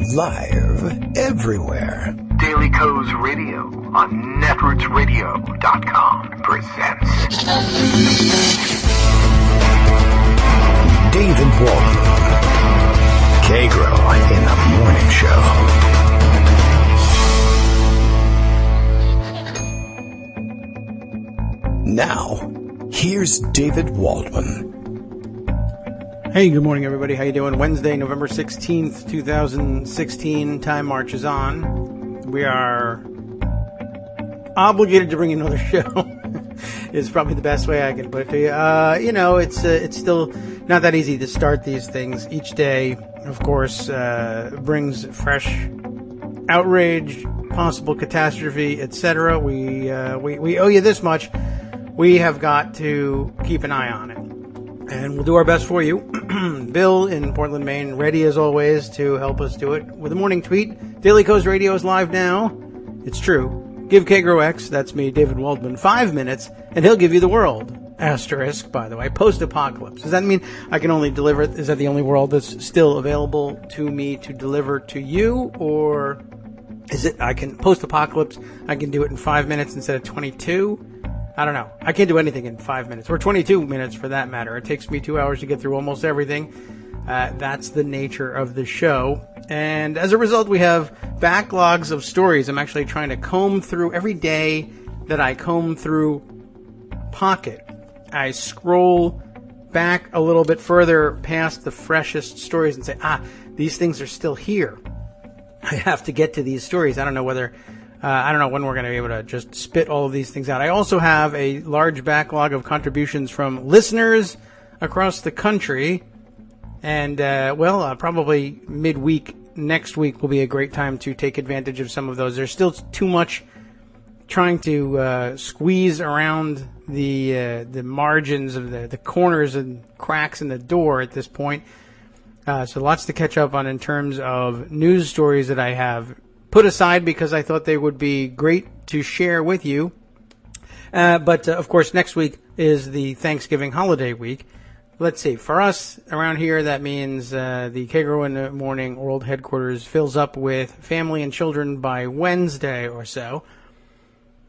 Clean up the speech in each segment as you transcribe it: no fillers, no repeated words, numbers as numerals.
Live everywhere. Daily Co's Radio on netrootsradio.com presents David Walton. Kagro in the Morning Show. Now, here's David Waldman. Hey, good morning, everybody. How you doing? Wednesday, November 16th, 2016. Time marches on. We are obligated to bring another show. Is probably the best way I can put it to you. It's still not that easy to start these things. Each day, of course, brings fresh outrage, possible catastrophe, etc. We owe you this much. We have got to keep an eye on it. And we'll do our best for you. Bill in Portland, Maine, ready as always to help us do it with a morning tweet. Daily Co's Radio is live now. It's true. Give Kagro X, that's me, David Waldman, 5 minutes, and he'll give you the world. Asterisk, by the way, post-apocalypse. Does that mean I can only deliver it? Is that the only world that's still available to me to deliver to you? Or is it I can, post-apocalypse, I can do it in 5 minutes instead of 22? I don't know. I can't do anything in 5 minutes, or 22 minutes for that matter. It takes me 2 hours to get through almost everything. That's the nature of the show. And as a result, we have backlogs of stories. I'm actually trying to comb through every day that I comb through Pocket. I scroll back a little bit further past the freshest stories and say, these things are still here. I have to get to these stories. I don't know when we're going to be able to just spit all of these things out. I also have a large backlog of contributions from listeners across the country. And, probably midweek next week will be a great time to take advantage of some of those. There's still too much trying to squeeze around the margins of the corners and cracks in the door at this point. So lots to catch up on in terms of news stories that I have put aside because I thought they would be great to share with you. But of course, next week is the Thanksgiving holiday week. Let's see. For us around here, that means the Kagro in the Morning World Headquarters fills up with family and children by Wednesday or so.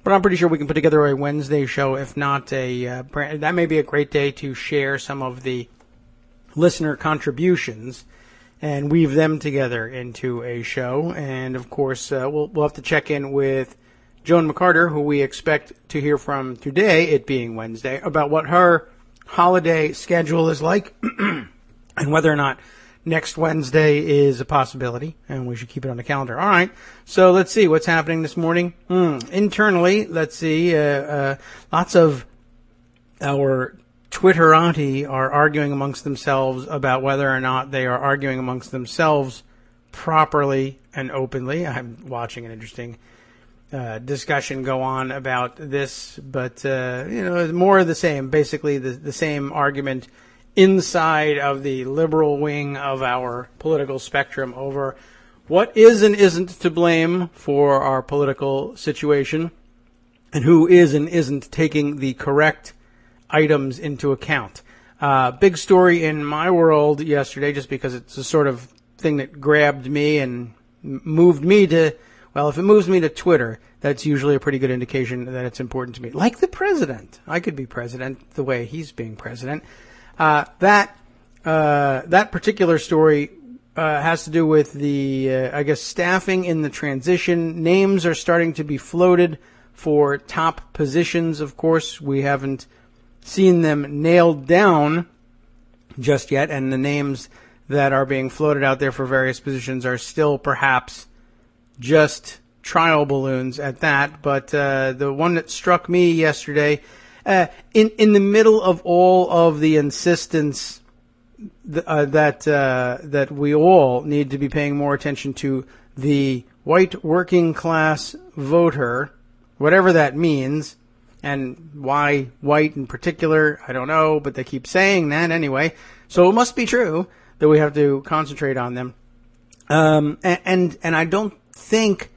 But I'm pretty sure we can put together a Wednesday show. If not, that may be a great day to share some of the listener contributions and weave them together into a show. And, of course, we'll have to check in with Joan McCarter, who we expect to hear from today, it being Wednesday, about what her holiday schedule is like and whether or not next Wednesday is a possibility, and we should keep it on the calendar. All right, so let's see what's happening this morning. Internally, let's see, lots of our Twitterati are arguing amongst themselves about whether or not they are arguing amongst themselves properly and openly. I'm watching an interesting discussion go on about this, but more of the same. Basically, the same argument inside of the liberal wing of our political spectrum over what is and isn't to blame for our political situation, and who is and isn't taking the correct items into account. Big story in my world yesterday, just because it's the sort of thing that grabbed me and moved me to, well, if it moves me to Twitter, that's usually a pretty good indication that it's important to me. Like the president. I could be president the way he's being president. That particular story has to do with the, staffing in the transition. Names are starting to be floated for top positions. Of course, we haven't seen them nailed down just yet, and the names that are being floated out there for various positions are still perhaps just trial balloons at that. But the one that struck me yesterday, in the middle of all of the insistence that we all need to be paying more attention to the white working class voter, whatever that means, and why white in particular, I don't know, but they keep saying that anyway. So it must be true that we have to concentrate on them. And I don't think,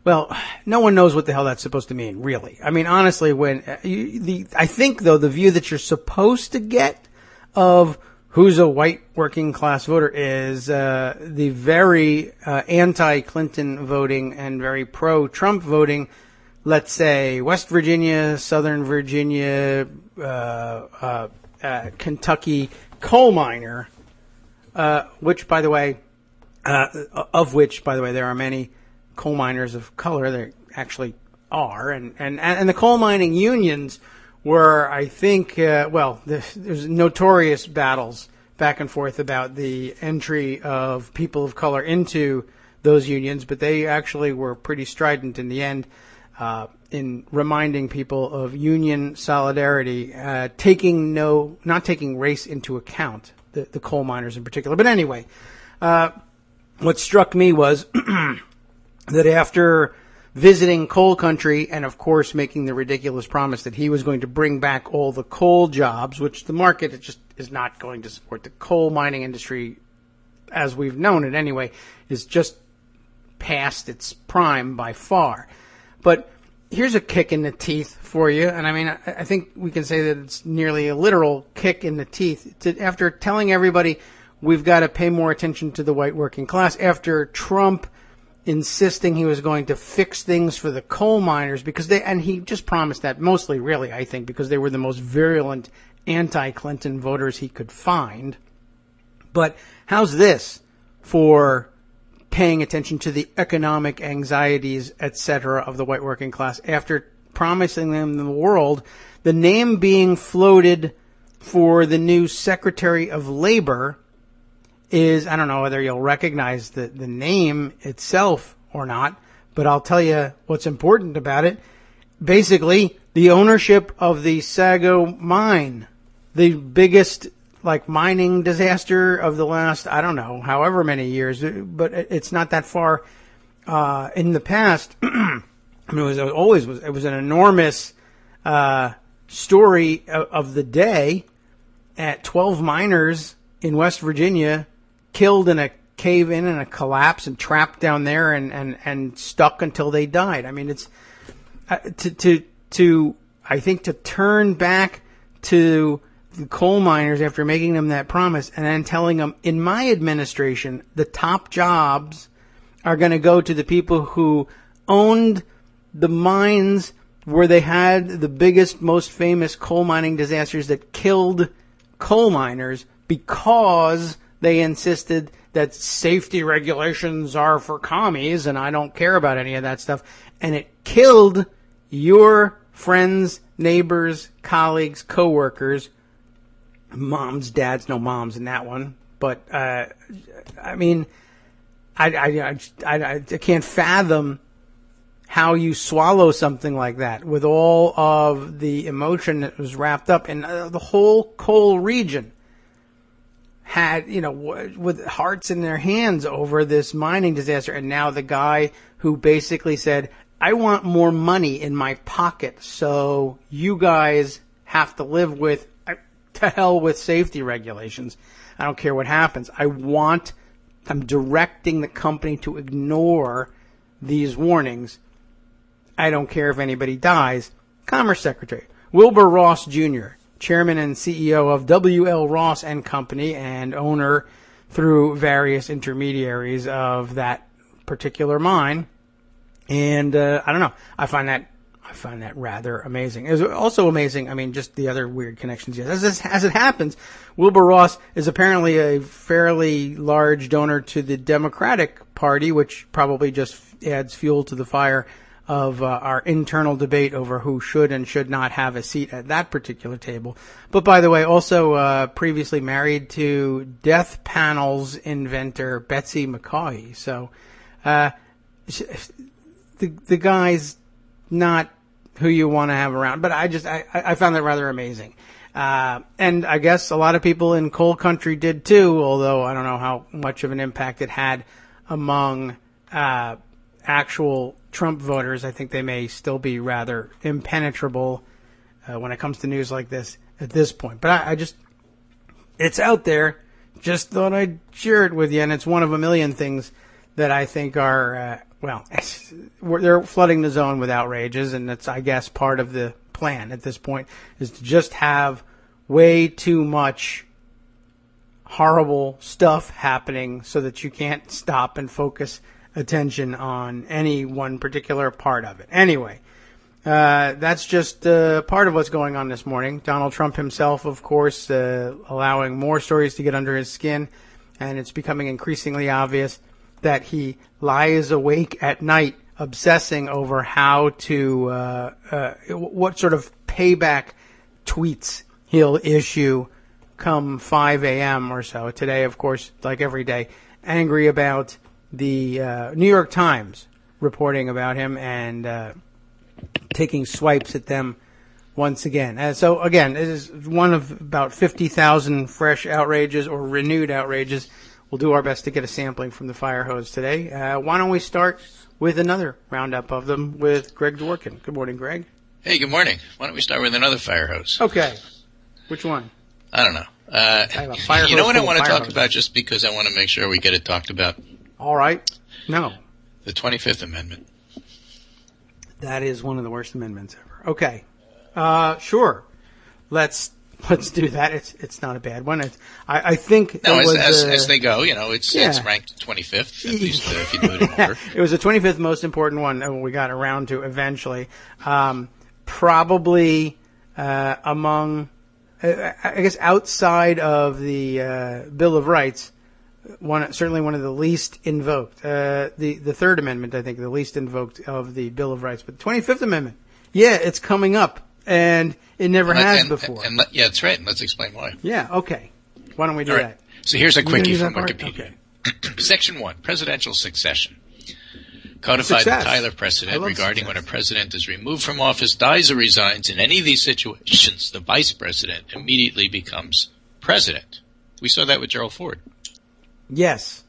well, no one knows what the hell that's supposed to mean, really. I mean, honestly, I think, though, the view that you're supposed to get of who's a white working class voter is the very anti-Clinton voting and very pro-Trump voting, let's say West Virginia, Southern Virginia, Kentucky coal miner, which, by the way, there are many coal miners of color. There actually are, and the coal mining unions were, I think, there's notorious battles back and forth about the entry of people of color into those unions, but they actually were pretty strident in the end in reminding people of union solidarity, not taking race into account, the coal miners in particular. But anyway, what struck me was that after visiting coal country and, of course, making the ridiculous promise that he was going to bring back all the coal jobs, which the market just is not going to support. The coal mining industry, as we've known it anyway, is just past its prime by far. But here's a kick in the teeth for you, and I mean, I think we can say that it's nearly a literal kick in the teeth. After telling everybody we've got to pay more attention to the white working class, after Trump insisting he was going to fix things for the coal miners and he just promised that mostly, really, I think, because they were the most virulent anti-Clinton voters he could find. But how's this for paying attention to the economic anxieties, etc., of the white working class after promising them the world? The name being floated for the new Secretary of Labor is, I don't know whether you'll recognize the name itself or not, but I'll tell you what's important about it. Basically, the ownership of the Sago mine, the biggest mining disaster of the last, I don't know, however many years, but it's not that far in the past. I mean, it was an enormous story of the day. At 12 miners in West Virginia killed in a cave-in and a collapse and trapped down there and stuck until they died. I mean, it's I think to turn back to the coal miners after making them that promise and then telling them, in my administration, the top jobs are going to go to the people who owned the mines where they had the biggest, most famous coal mining disasters that killed coal miners because they insisted that safety regulations are for commies and I don't care about any of that stuff. And it killed your friends, neighbors, colleagues, coworkers, moms, dads, no moms in that one. But, I mean, I can't fathom how you swallow something like that with all of the emotion that was wrapped up in the whole coal region. Had, with hearts in their hands over this mining disaster. And now the guy who basically said, I want more money in my pocket, so you guys have to live with, to hell with safety regulations. I don't care what happens. I'm directing the company to ignore these warnings. I don't care if anybody dies. Commerce Secretary Wilbur Ross Jr., Chairman and CEO of W.L. Ross and Company and owner through various intermediaries of that particular mine. And I don't know. I find that rather amazing. It was also amazing, I mean, just the other weird connections. As it happens, Wilbur Ross is apparently a fairly large donor to the Democratic Party, which probably just adds fuel to the fire of our internal debate over who should and should not have a seat at that particular table. But by the way, also previously married to Death Panel's inventor Betsy McCaughey. So the guy's not who you want to have around. But I found that rather amazing. And I guess a lot of people in coal country did too, although I don't know how much of an impact it had among actual Trump voters. I think they may still be rather impenetrable when it comes to news like this at this point. But it's out there. Just thought I'd share it with you, and it's one of a million things that I think are, they're flooding the zone with outrages, and that's, I guess, part of the plan at this point, is to just have way too much horrible stuff happening so that you can't stop and focus attention on any one particular part of it. Anyway, that's just part of what's going on this morning. Donald Trump himself, of course, allowing more stories to get under his skin, and it's becoming increasingly obvious that he lies awake at night obsessing over how to what sort of payback tweets he'll issue come 5 a.m. or so. Today, of course, like every day, angry about the New York Times reporting about him and taking swipes at them once again. So, again, this is one of about 50,000 fresh outrages or renewed outrages. We'll do our best to get a sampling from the fire hose today. Why don't we start with another roundup of them with Greg Dworkin. Good morning, Greg. Hey, good morning. Why don't we start with another fire hose? Okay. Which one? I don't know. I have a fire you know hose what I full want of to fire talk hoses. about just because I want to make sure we get it talked about? All right. No. The 25th Amendment. That is one of the worst amendments ever. Okay. Sure. Let's do that. It's not a bad one. I think No, it was, as they go, it's ranked 25th, at least if you do it in order. It was the 25th most important one we got around to eventually. Probably among, I guess, outside of the Bill of Rights, certainly one of the least invoked. The Third Amendment, I think, the least invoked of the Bill of Rights. But the 25th Amendment, yeah, it's coming up. And it never has before. Yeah, that's right. And let's explain why. Yeah, okay. Why don't we do All right. that? So here's a quickie do from that part? Wikipedia. Okay. Section 1, Presidential Succession. Codified Success. the Tyler I precedent love regarding success. when a president is removed from office, dies, or resigns. In any of these situations, the vice president immediately becomes president. We saw that with Gerald Ford. Yes.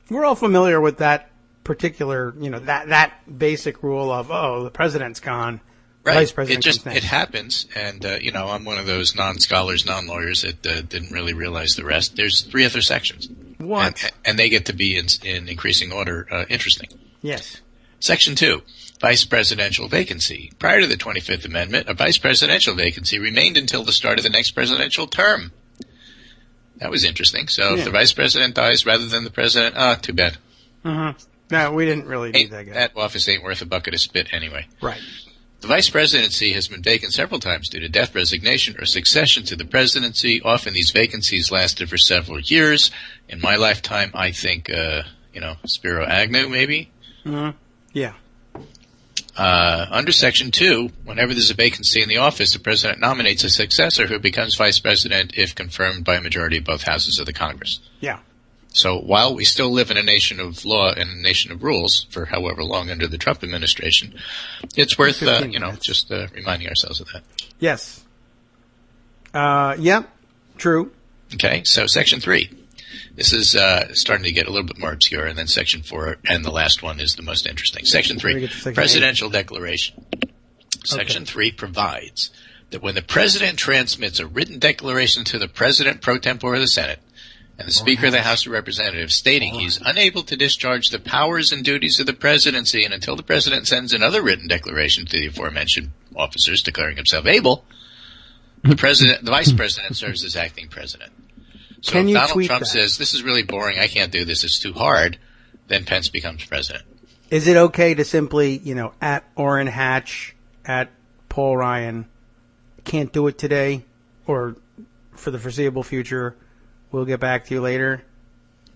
We're all familiar with that particular, that basic rule of, the president's gone. Right. Vice president It comes next. happens, and I'm one of those non-scholars, non-lawyers that didn't really realize the rest. There's 3 other sections. What? And they get to be in increasing order interesting. Yes. Section 2, vice presidential vacancy. Prior to the 25th Amendment, a vice presidential vacancy remained until the start of the next presidential term. That was interesting. So if the vice president dies rather than the president, too bad. Mm-hmm. No, we didn't really need that guy. That office ain't worth a bucket of spit anyway. Right. The vice presidency has been vacant several times due to death, resignation, or succession to the presidency. Often these vacancies lasted for several years. In my lifetime, I think, Spiro Agnew, maybe? Mm-hmm. Yeah. Under Section 2, whenever there's a vacancy in the office, the president nominates a successor who becomes vice president if confirmed by a majority of both houses of the Congress. Yeah. So while we still live in a nation of law and a nation of rules for however long under the Trump administration, it's worth, 15 minutes. just reminding ourselves of that. Yes. Yeah. True. Okay, so Section 3. This is starting to get a little bit more obscure, and then Section 4, and the last one is the most interesting. Section Before we 3, get to Section Presidential Declaration. Section 3 provides that when the President transmits a written declaration to the President pro tempore of the Senate, and the Speaker of the House of Representatives stating he's unable to discharge the powers and duties of the presidency, and until the President sends another written declaration to the aforementioned officers declaring himself able, the Vice President serves as acting President. So Can if you Donald tweet Trump that? says, this is really boring, I can't do this, it's too hard, then Pence becomes President. Is it okay to simply, at Orrin Hatch, at Paul Ryan, can't do it today, or for the foreseeable future, we'll get back to you later?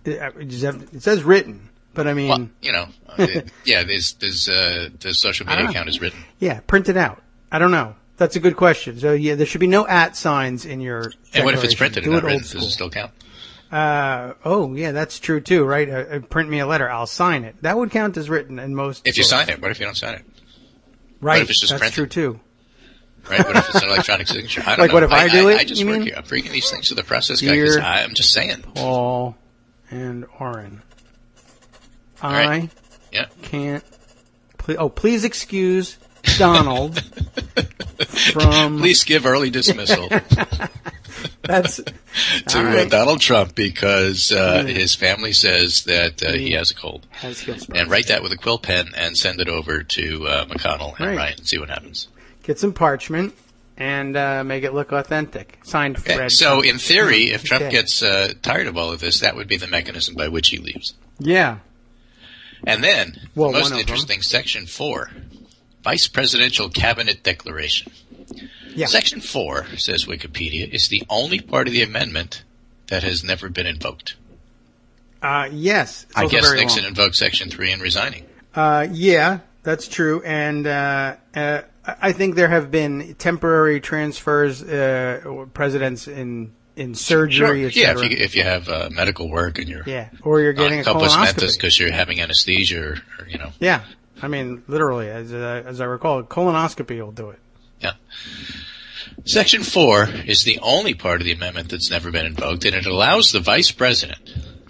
It says written, but I mean... Well, the social media account is written. Yeah, print it out. I don't know. That's a good question. So, yeah, there should be no @ signs in your And what if it's declaration. printed and Do not it written? old Does school. it still count? Yeah, that's true too, right? Print me a letter, I'll sign it. That would count as written in most. If you books. sign it, what if you don't sign it? Right? what if it's just that's printed? true too. Right? What if it's an electronic signature? I don't Like, know. what if I do it, I just you work mean? here. I'm bringing these things to the process guy because Dear I'm just saying. Paul and Orrin, right. I Yeah. can't. Please excuse Donald from. Please give early dismissal That's to all right. Donald Trump because his family says that he has a cold. Has heel spurs. And write that with a quill pen and send it over to McConnell and Right. Ryan and see what happens. Get some parchment and make it look authentic. Signed, Okay. Fred. So, in theory, if Trump Okay. gets tired of all of this, that would be the mechanism by which he leaves. Yeah. And then, Well, the one most of them. interesting, Section 4, Vice Presidential Cabinet Declaration. Yeah. Section 4, says Wikipedia, is the only part of the amendment that has never been invoked. Yes. It's I also guess very Nixon long. invoked Section 3 in resigning. Yeah, that's true. And I think there have been temporary transfers, presidents in surgery, Sure. Yeah, etc. if you have medical work and you're Yeah, or you're getting a compos mentis colonoscopy. because you're having anesthesia or. Yeah, I mean, literally, as I recall, colonoscopy will do it. Yeah. Section 4 is the only part of the amendment that's never been invoked, and it allows the vice president,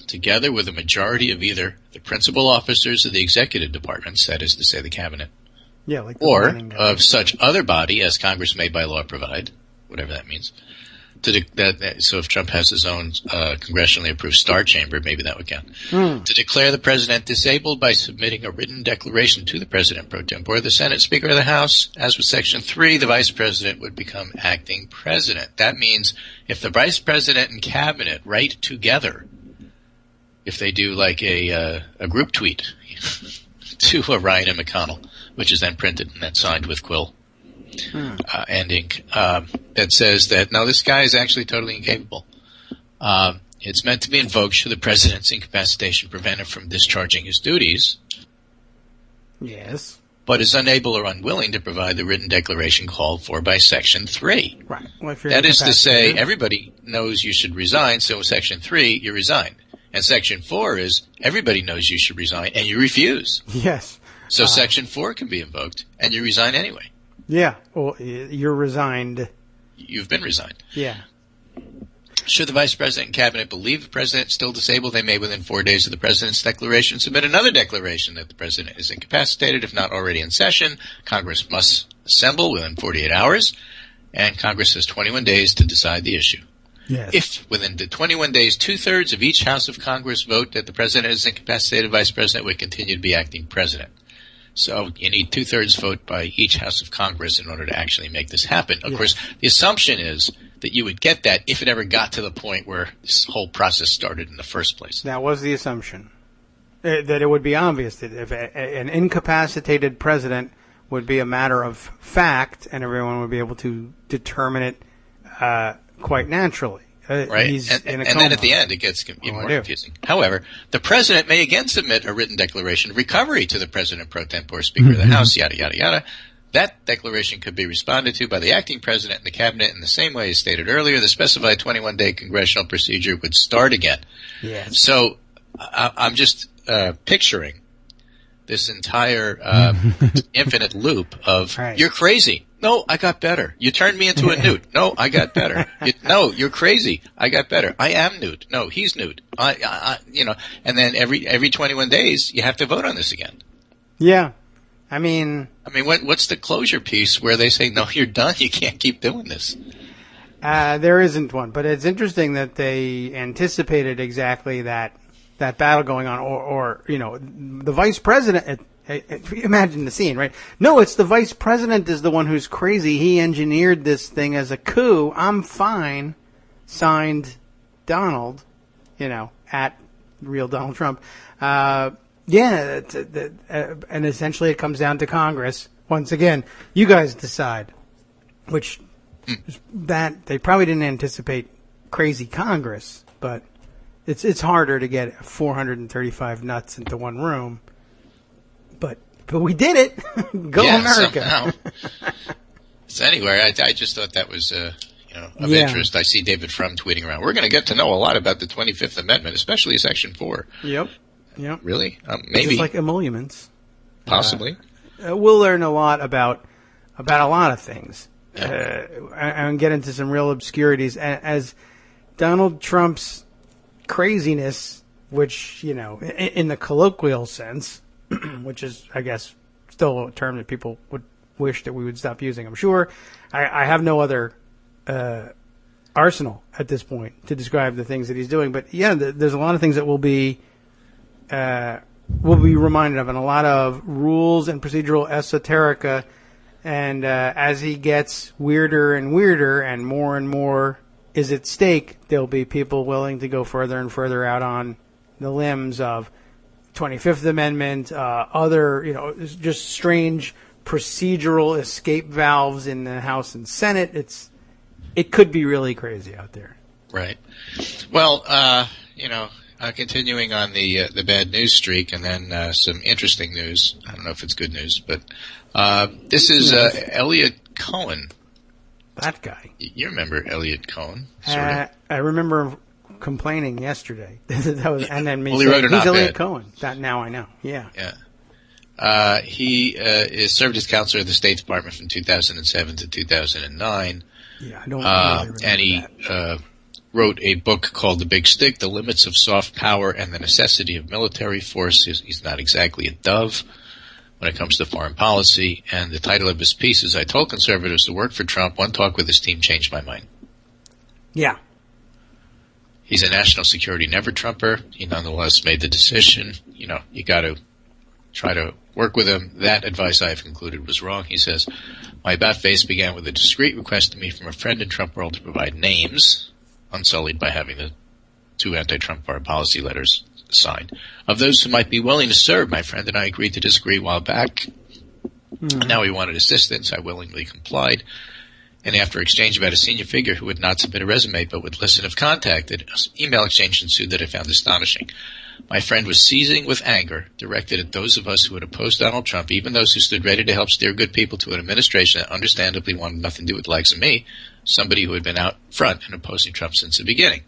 together with a majority of either the principal officers of the executive departments, that is to say the cabinet, Yeah, like the or planning guy. of such other body as Congress may by law provide, whatever that means. So if Trump has his own congressionally approved star chamber, maybe that would count. To declare the president disabled by submitting a written declaration to the president pro tempore, the Senate Speaker of the House. As with Section 3, the vice president would become acting president. That means if the vice president and cabinet write together, if they do like a group tweet to Ryan and McConnell, which is then printed and then signed with quill and ink, that says that, no, this guy is actually totally incapable. It's meant to be invoked should the president's incapacitation prevent him from discharging his duties, Yes. but is unable or unwilling to provide the written declaration called for by Section 3. Right. Well, if you're That is to say, incapacitated- everybody knows you should resign, so Section 3, you resign. And Section 4 is, everybody knows you should resign, and you refuse. Yes. So Section 4 can be invoked, and you resign anyway. Yeah. Well, you're resigned. You've been resigned. Yeah. Should the Vice President and Cabinet believe the President is still disabled, they may, within 4 days of the President's declaration, submit another declaration that the President is incapacitated, if not already in session. Congress must assemble within 48 hours, and Congress has 21 days to decide the issue. Yes. If within the 21 days, 2/3 of each House of Congress vote that the President is incapacitated, Vice President would continue to be acting President. So you need 2/3 vote by each House of Congress in order to actually make this happen. Of course, the assumption is that you would get that if it ever got to the point where this whole process started in the first place. That was the assumption. That it would be obvious that if an incapacitated president would be a matter of fact and everyone would be able to determine it quite naturally. Right? He's And in a then coma. at the end, it gets even more I do. confusing. However, the President may again submit a written declaration of recovery to the President pro tempore, Speaker of the House, yada, yada, yada. That declaration could be responded to by the acting President and the Cabinet in the same way as stated earlier. The specified 21-day congressional procedure would start again. Yes. So I'm just picturing this entire infinite loop of, Right. You're crazy. No, I got better. You turned me into a newt. No, I got better. No, you're crazy. I got better. I am newt. No, he's newt. And then every 21 days you have to vote on this again. Yeah. I mean, what's the closure piece where they say, no, you're done. You can't keep doing this. there isn't one, but it's interesting that they anticipated exactly that battle going on, or the vice president. Imagine the scene, right? No, it's the vice president is the one who's crazy. He engineered this thing as a coup. I'm fine. Signed, Donald. At real Donald Trump. And essentially it comes down to Congress. Once again, you guys decide. Which that they probably didn't anticipate crazy Congress, but it's harder to get 435 nuts into one room. But we did it. Go America. Somehow. So anyway, I just thought that was of Yeah. interest. I see David Frum tweeting around. We're going to get to know a lot about the 25th Amendment, especially Section 4. Yep. Really? Maybe. Just like emoluments. Possibly. We'll learn a lot about a lot of things. And get into some real obscurities. As Donald Trump's craziness, which, in the colloquial sense, which is, I guess, still a term that people would wish that we would stop using, I'm sure. I have no other arsenal at this point to describe the things that he's doing. But, yeah, there's a lot of things that we'll be reminded of, and a lot of rules and procedural esoterica And as he gets weirder and weirder and more is at stake, there'll be people willing to go further and further out on the limbs of 25th Amendment, other, just strange procedural escape valves in the House and Senate. It could be really crazy out there. Right. Well, continuing on the bad news streak, and then some interesting news. I don't know if it's good news, but this is Elliot Cohen. That guy. You remember Elliot Cohen? Sort of. I remember him complaining yesterday. That was, and then me he wrote saying, he's Elliot op-ed. Cohen. That now I know. Yeah. Yeah. He served as counselor of the State Department from 2007 to 2009. Yeah, I don't really remember and he wrote a book called The Big Stick, The Limits of Soft Power and the Necessity of Military Force. He's not exactly a dove when it comes to foreign policy. And the title of his piece is, I told conservatives to work for Trump. One talk with his team changed my mind. Yeah. He's a national security never-Trumper. He nonetheless made the decision, you got to try to work with him. That advice I have concluded was wrong. He says, my about-face began with a discreet request to me from a friend in Trump world to provide names, unsullied by having the 2 anti-Trump foreign policy letters signed, of those who might be willing to serve. My friend and I agreed to disagree a while back. Now he wanted assistance. I willingly complied. And after exchange about a senior figure who would not submit a resume but would listen if contacted, an email exchange ensued that I found astonishing. My friend was seething with anger directed at those of us who had opposed Donald Trump, even those who stood ready to help steer good people to an administration that understandably wanted nothing to do with the likes of me, somebody who had been out front and opposing Trump since the beginning.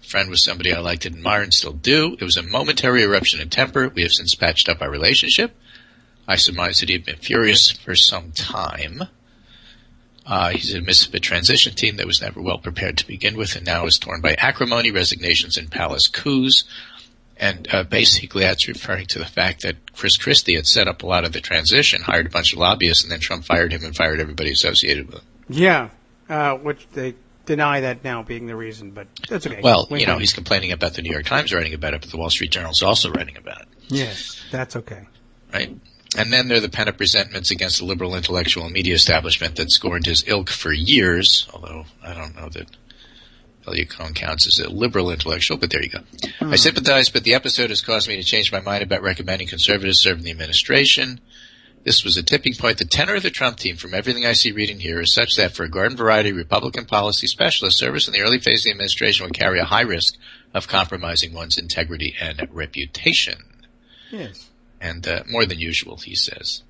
The friend was somebody I liked and admired and still do. It was a momentary eruption in temper. We have since patched up our relationship. I surmised that he had been furious for some time. He's in the midst of a transition team that was never well prepared to begin with and now is torn by acrimony, resignations, and palace coups. And basically that's referring to the fact that Chris Christie had set up a lot of the transition, hired a bunch of lobbyists, and then Trump fired him and fired everybody associated with him. Yeah, which they deny that now being the reason, but that's okay. Well, he's complaining about the New York Times writing about it, but the Wall Street Journal is also writing about it. Yes, that's okay. Right? And then there are the pent-up resentments against the liberal intellectual and media establishment that scorned his ilk for years, although I don't know that Elliot Cohen counts as a liberal intellectual, but there you go. I sympathize, but the episode has caused me to change my mind about recommending conservatives serve in the administration. This was a tipping point. The tenor of the Trump team, from everything I see, read, and hear, is such that for a garden variety Republican policy specialist, service in the early phase of the administration would carry a high risk of compromising one's integrity and reputation. Yes. And more than usual, he says.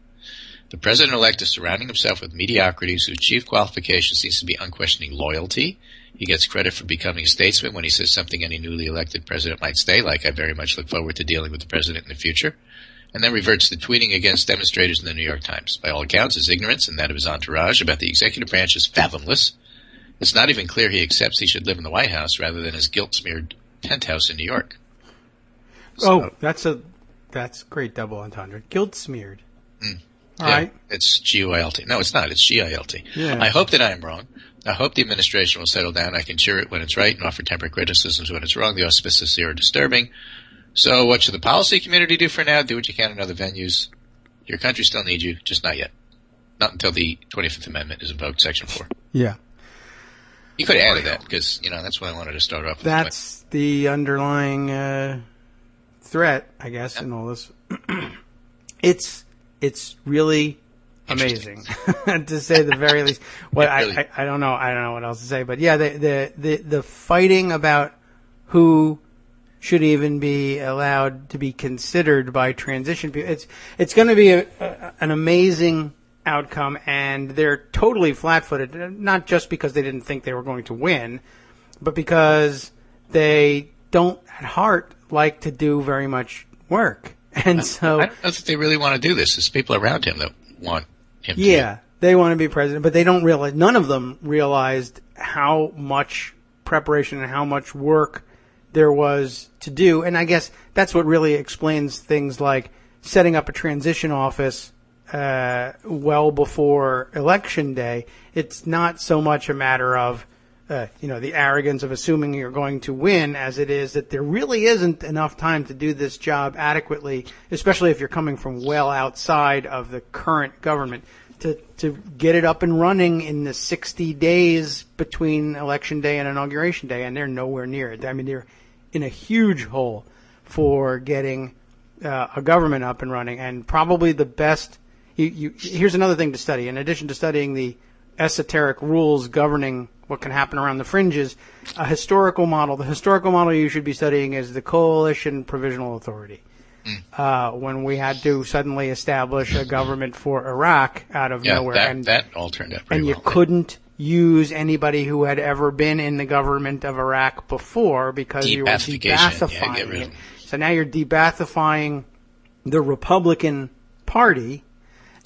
The president-elect is surrounding himself with mediocrities whose chief qualification seems to be unquestioning loyalty. He gets credit for becoming a statesman when he says something any newly elected president might say, like, I very much look forward to dealing with the president in the future, and then reverts to tweeting against demonstrators in the New York Times. By all accounts, his ignorance and that of his entourage about the executive branch is fathomless. It's not even clear he accepts he should live in the White House rather than his guilt-smeared penthouse in New York. So, that's great double entendre. Guilt-smeared. All yeah, right. It's G-O-I-L-T. No, it's not. It's G-I-L-T. Yeah. I hope that I am wrong. I hope the administration will settle down. I can cheer it when it's right and offer temperate criticisms when it's wrong. The auspices here are disturbing. So what should the policy community do for now? Do what you can in other venues. Your country still needs you, just not yet. Not until the 25th Amendment is invoked, Section 4. Yeah. You could have added that because, that's why I wanted to start off with. That's the underlying threat, I guess, in all this. It's really amazing, to say the very least. What really. I don't know. I don't know what else to say. But yeah, the fighting about who should even be allowed to be considered by transition people. It's going to be an amazing outcome, and they're totally flat-footed. Not just because they didn't think they were going to win, but because they don't at heart like to do very much work. And so I don't know that they really want to do this. It's people around him that want him to. Yeah, they want to be president, but they don't realize, none of them realized how much preparation and how much work there was to do. And I guess that's what really explains things like setting up a transition office well before Election Day. It's not so much a matter of the arrogance of assuming you're going to win as it is that there really isn't enough time to do this job adequately, especially if you're coming from well outside of the current government. to get it up and running in the 60 days between Election Day and Inauguration Day, and they're nowhere near it. I mean, they're in a huge hole for getting a government up and running, and probably the best. Here's another thing to study. In addition to studying the esoteric rules governing what can happen around the fringes, a historical model. The historical model you should be studying is the Coalition Provisional Authority. When we had to suddenly establish a government for Iraq out of nowhere. That all turned out pretty well. And you couldn't use anybody who had ever been in the government of Iraq before because you were debathifying it. So now you're debathifying the Republican Party,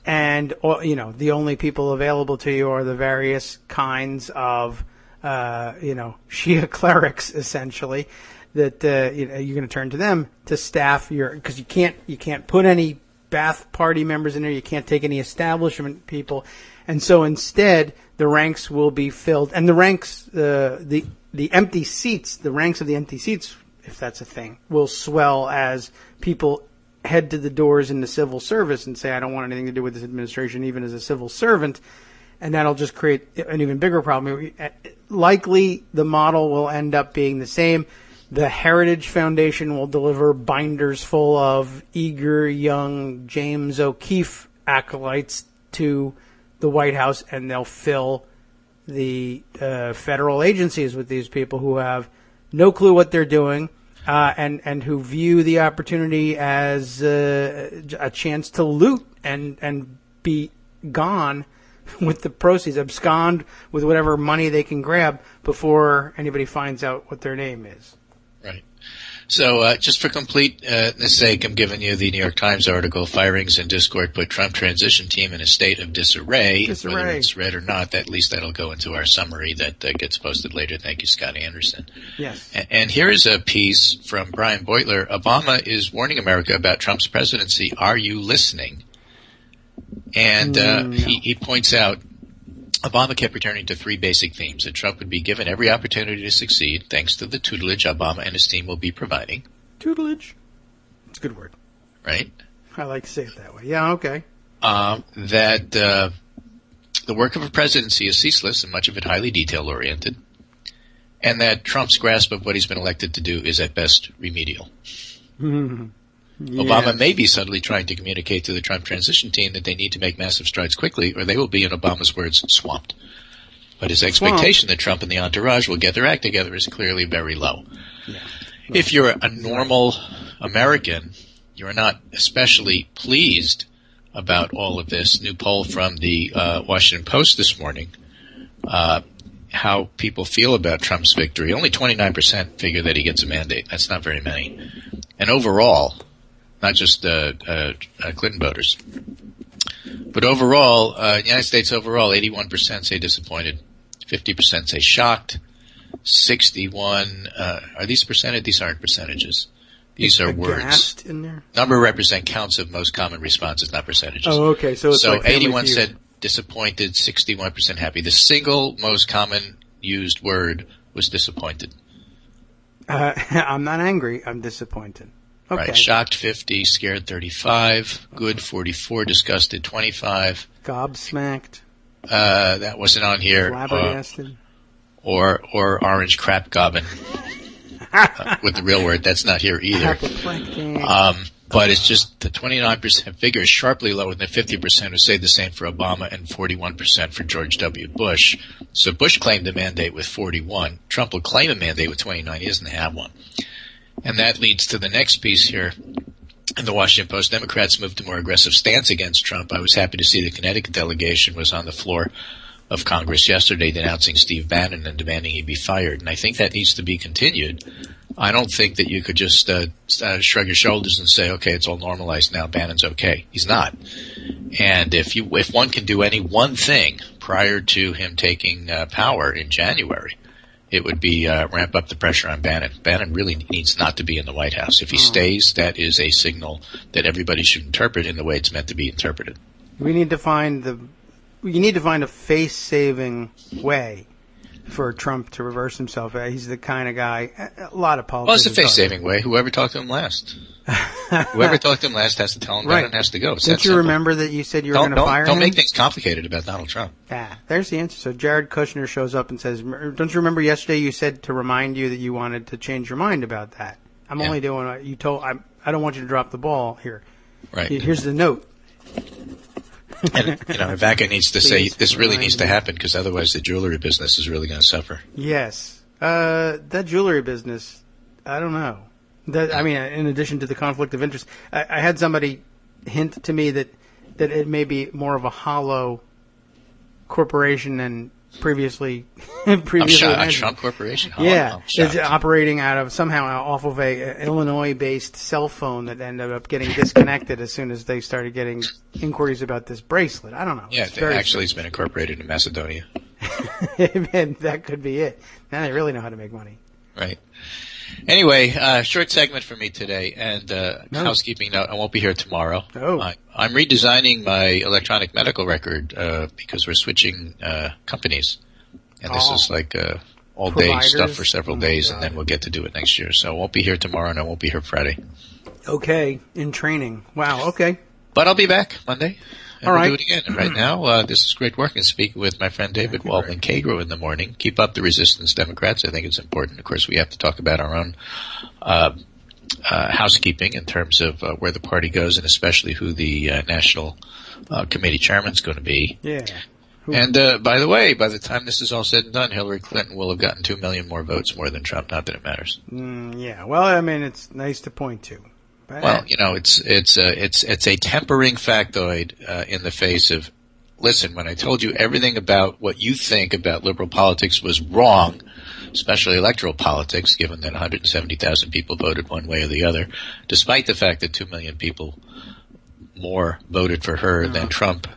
and the only people available to you are the various kinds of Shia clerics, essentially. That you're going to turn to them to staff because you can't put any Ba'ath Party members in there. You can't take any establishment people, and so instead the ranks will be filled, and the ranks the empty seats, the ranks of the empty seats, if that's a thing, will swell as people head to the doors in the civil service and say, I don't want anything to do with this administration, even as a civil servant. And that'll just create an even bigger problem. Likely, the model will end up being the same. The Heritage Foundation will deliver binders full of eager young James O'Keefe acolytes to the White House, and they'll fill the federal agencies with these people who have no clue what they're doing, and who view the opportunity as a chance to loot and be gone with the proceeds, abscond with whatever money they can grab before anybody finds out what their name is. Right. So just for completeness sake, I'm giving you the New York Times article, Firings and Discord Put Trump Transition Team in a State of Disarray. Whether it's read or not, at least that'll go into our summary that gets posted later. Thank you, Scott Anderson. Yes. And here is a piece from Brian Beutler. Obama is warning America about Trump's presidency. Are you listening? And he points out Obama kept returning to three basic themes: that Trump would be given every opportunity to succeed thanks to the tutelage Obama and his team will be providing. Tutelage? It's a good word. Right? I like to say it that way. Yeah, okay. That the work of a presidency is ceaseless and much of it highly detail-oriented, and that Trump's grasp of what he's been elected to do is at best remedial. Yes. Obama may be subtly trying to communicate to the Trump transition team that they need to make massive strides quickly or they will be, in Obama's words, swamped. But his expectation that Trump and the entourage will get their act together is clearly very low. Yeah. If you're a normal American, you're not especially pleased about all of this. New poll from the Washington Post this morning, how people feel about Trump's victory. Only 29% figure that he gets a mandate. That's not very many. And overall, not just Clinton voters, but overall, United States overall, 81% say disappointed, 50% say shocked, 61. Are these percentage? These aren't percentages. These are words. In there? Number represent counts of most common responses, not percentages. Oh, okay. So it's like 81 said disappointed, 61% happy. The single most common used word was disappointed. I'm not angry. I'm disappointed. Okay. Right. Shocked 50, scared 35, good 44, disgusted 25. Gobsmacked. That wasn't on here. Flabbergasted. Or orange crap gobbin. With the real word, that's not here either. But it's just the 29% figure is sharply lower than 50% who say the same for Obama and 41% for George W. Bush. So Bush claimed a mandate with 41. Trump will claim a mandate with 29. He doesn't have one. And that leads to the next piece here. In the Washington Post, Democrats moved to more aggressive stance against Trump. I was happy to see the Connecticut delegation was on the floor of Congress yesterday denouncing Steve Bannon and demanding he be fired. And I think that needs to be continued. I don't think that you could just shrug your shoulders and say, okay, it's all normalized now, Bannon's okay. He's not. And if one can do any one thing prior to him taking power in January, it would be ramp up the pressure on Bannon. Bannon really needs not to be in the White House. If he stays, that is a signal that everybody should interpret in the way it's meant to be interpreted. You need to find a face-saving way for Trump to reverse himself. He's the kind of guy. A lot of politics. Well, it's a face-saving way. Whoever talked to him last. Whoever talked to him last has to tell him Right. that and has to go. It's Don't that you simple. remember that you said you were going to fire him? Don't make things complicated about Donald Trump. There's the answer. So Jared Kushner shows up and says, don't you remember yesterday you said to remind you that you wanted to change your mind about that? I'm only doing what you told. I don't want you to drop the ball here. Right. Here's the note. And, Ivanka needs to say this really needs to happen because otherwise the jewelry business is really going to suffer. Yes. That jewelry business, I don't know. In addition to the conflict of interest, I had somebody hint to me that it may be more of a hollow corporation than previously I'm shocked. imagined. Trump Corporation? It's operating out of somehow off of a Illinois-based cell phone that ended up getting disconnected as soon as they started getting inquiries about this bracelet. I don't know. Yeah, it's been incorporated in Macedonia. And that could be it. Now they really know how to make money. Right. Anyway, short segment for me today, and housekeeping note, I won't be here tomorrow. Oh. I'm redesigning my electronic medical record because we're switching companies. And this is like all-day Providers? stuff for several days, and then we'll get to do it next year. So I won't be here tomorrow, and I won't be here Friday. Okay, in training. Wow, okay. But I'll be back Monday. And All we'll right. do it again. And right now, this is great work. And speaking with my friend David Waldman Kagro in the morning. Keep up the resistance, Democrats. I think it's important. Of course, we have to talk about our own housekeeping in terms of where the party goes, and especially who the National Committee Chairman is going to be. Yeah. And by the way, by the time this is all said and done, Hillary Clinton will have gotten 2 million more votes more than Trump. Not that it matters. Yeah. Well, it's nice to point to. But Well, it's a tempering factoid in the face of, listen, when I told you everything about what you think about liberal politics was wrong, especially electoral politics, given that 170,000 people voted one way or the other, despite the fact that 2 million people more voted for her than Trump,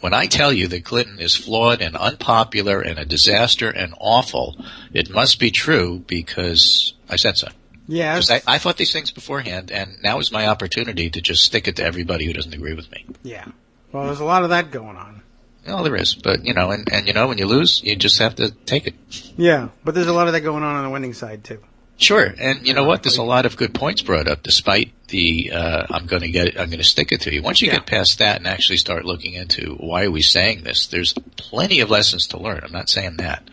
when I tell you that Clinton is flawed and unpopular and a disaster and awful, it must be true because I said so. yeah. Because I thought these things beforehand, and now is my opportunity to just stick it to everybody who doesn't agree with me. Yeah. Well, there's a lot of that going on. Well, there is, but when you lose, you just have to take it. Yeah, but there's a lot of that going on the winning side too. Sure, and you know what? There's a lot of good points brought up, despite the I'm going to stick it to you. Once you get past that and actually start looking into why are we saying this, there's plenty of lessons to learn. I'm not saying that.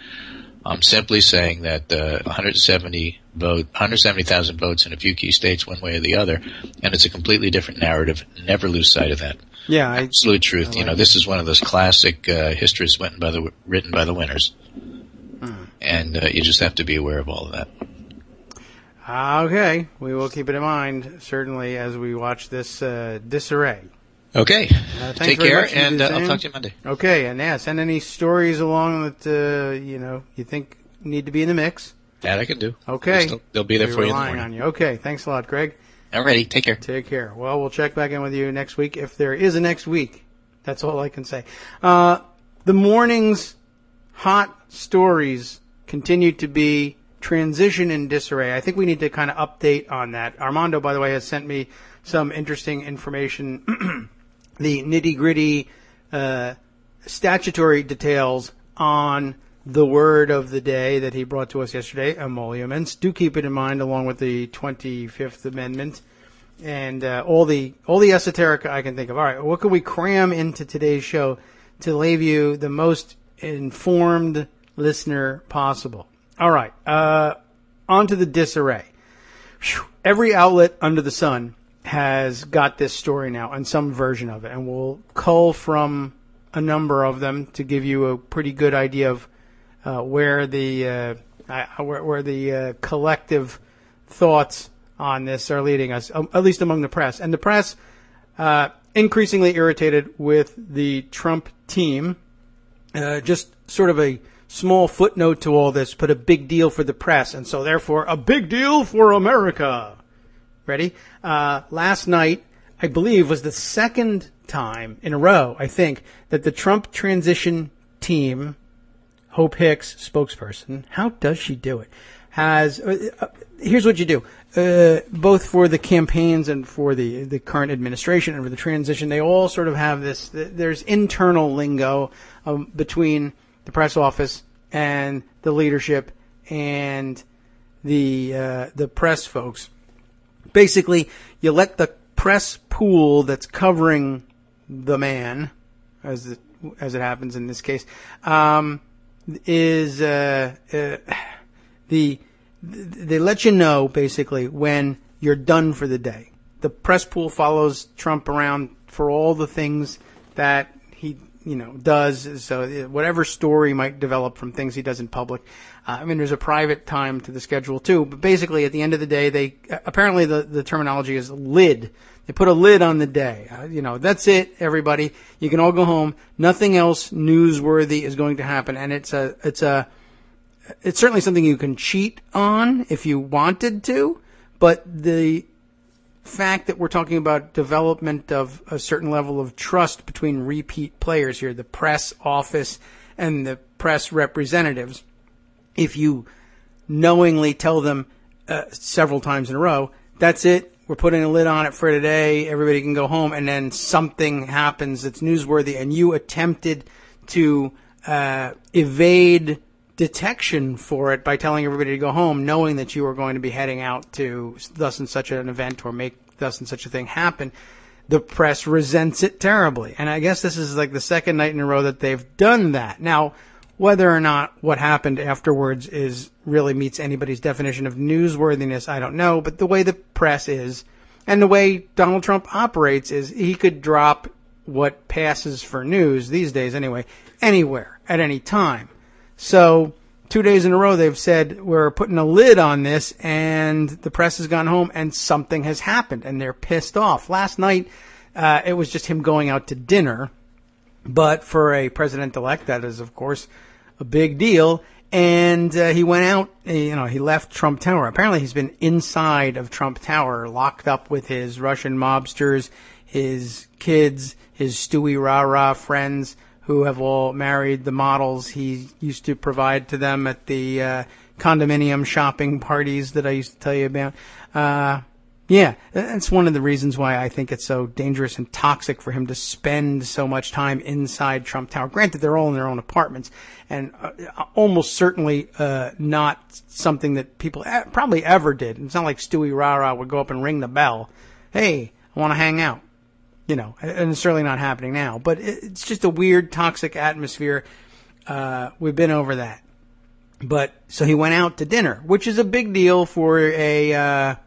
I'm simply saying that 170,000 votes in a few key states, one way or the other, and it's a completely different narrative. Never lose sight of that. Yeah, Absolute truth. This is one of those classic histories written by the winners, and you just have to be aware of all of that. Okay, we will keep it in mind, certainly, as we watch this disarray. Okay. Thanks Take very care, much, and Suzanne. I'll talk to you Monday. Okay, and send any stories along that you think need to be in the mix. That I can do. Okay. They'll be there We're for you in the relying morning. on you. Okay, thanks a lot, Greg. Alrighty, take care. Take care. Well, we'll check back in with you next week if there is a next week. That's all I can say. The morning's hot stories continue to be transition and disarray. I think we need to kind of update on that. Armando, by the way, has sent me some interesting information, the nitty-gritty statutory details on the word of the day that he brought to us yesterday, emoluments. Do keep it in mind, along with the 25th Amendment and all the esoteric I can think of. All right, what can we cram into today's show to leave you the most informed listener possible? All right, on to the disarray. Whew. Every outlet under the sun has got this story now and some version of it, and we'll cull from a number of them to give you a pretty good idea of where the collective thoughts on this are leading us, at least among the press. And the press increasingly irritated with the Trump team. Just sort of a small footnote to all this, but a big deal for the press, and so therefore a big deal for America. Ready? Last night, I believe, was the second time in a row, I think, that the Trump transition team, Hope Hicks, spokesperson, how does she do it, has, here's what you do, both for the campaigns and for the current administration and for the transition, they all sort of have this, there's internal lingo between the press office and the leadership and the press folks Basically, you let the press pool that's covering the man, as it happens in this case, they let you know basically when you're done for the day. The press pool follows Trump around for all the things that he, does. So whatever story might develop from things he does in public. There's a private time to the schedule too, but basically at the end of the day, apparently the terminology is lid. They put a lid on the day. That's it, everybody. You can all go home. Nothing else newsworthy is going to happen. And it's certainly something you can cheat on if you wanted to, but the fact that we're talking about development of a certain level of trust between repeat players here, the press office and the press representatives, if you knowingly tell them several times in a row, that's it, we're putting a lid on it for today, everybody can go home, and then something happens that's newsworthy, and you attempted to evade detection for it by telling everybody to go home, knowing that you were going to be heading out to thus and such an event or make thus and such a thing happen, the press resents it terribly. And I guess this is like the second night in a row that they've done that. Now, whether or not what happened afterwards really meets anybody's definition of newsworthiness, I don't know. But the way the press is, and the way Donald Trump operates is he could drop what passes for news these days anyway, anywhere, at any time. So 2 days in a row they've said we're putting a lid on this, and the press has gone home and something has happened and they're pissed off. Last night it was just him going out to dinner, but for a president-elect that is of course a big deal. And he went out, he left Trump Tower. Apparently he's been inside of Trump Tower, locked up with his Russian mobsters, his kids, his Stewie Rah-Rah friends, who have all married the models he used to provide to them at the condominium shopping parties that I used to tell you about. Yeah, that's one of the reasons why I think it's so dangerous and toxic for him to spend so much time inside Trump Tower. Granted, they're all in their own apartments, and almost certainly not something that people probably ever did. It's not like Stewie Rah-Rah would go up and ring the bell. Hey, I want to hang out. And it's certainly not happening now. But it's just a weird, toxic atmosphere. We've been over that. But so he went out to dinner, which is a big deal for a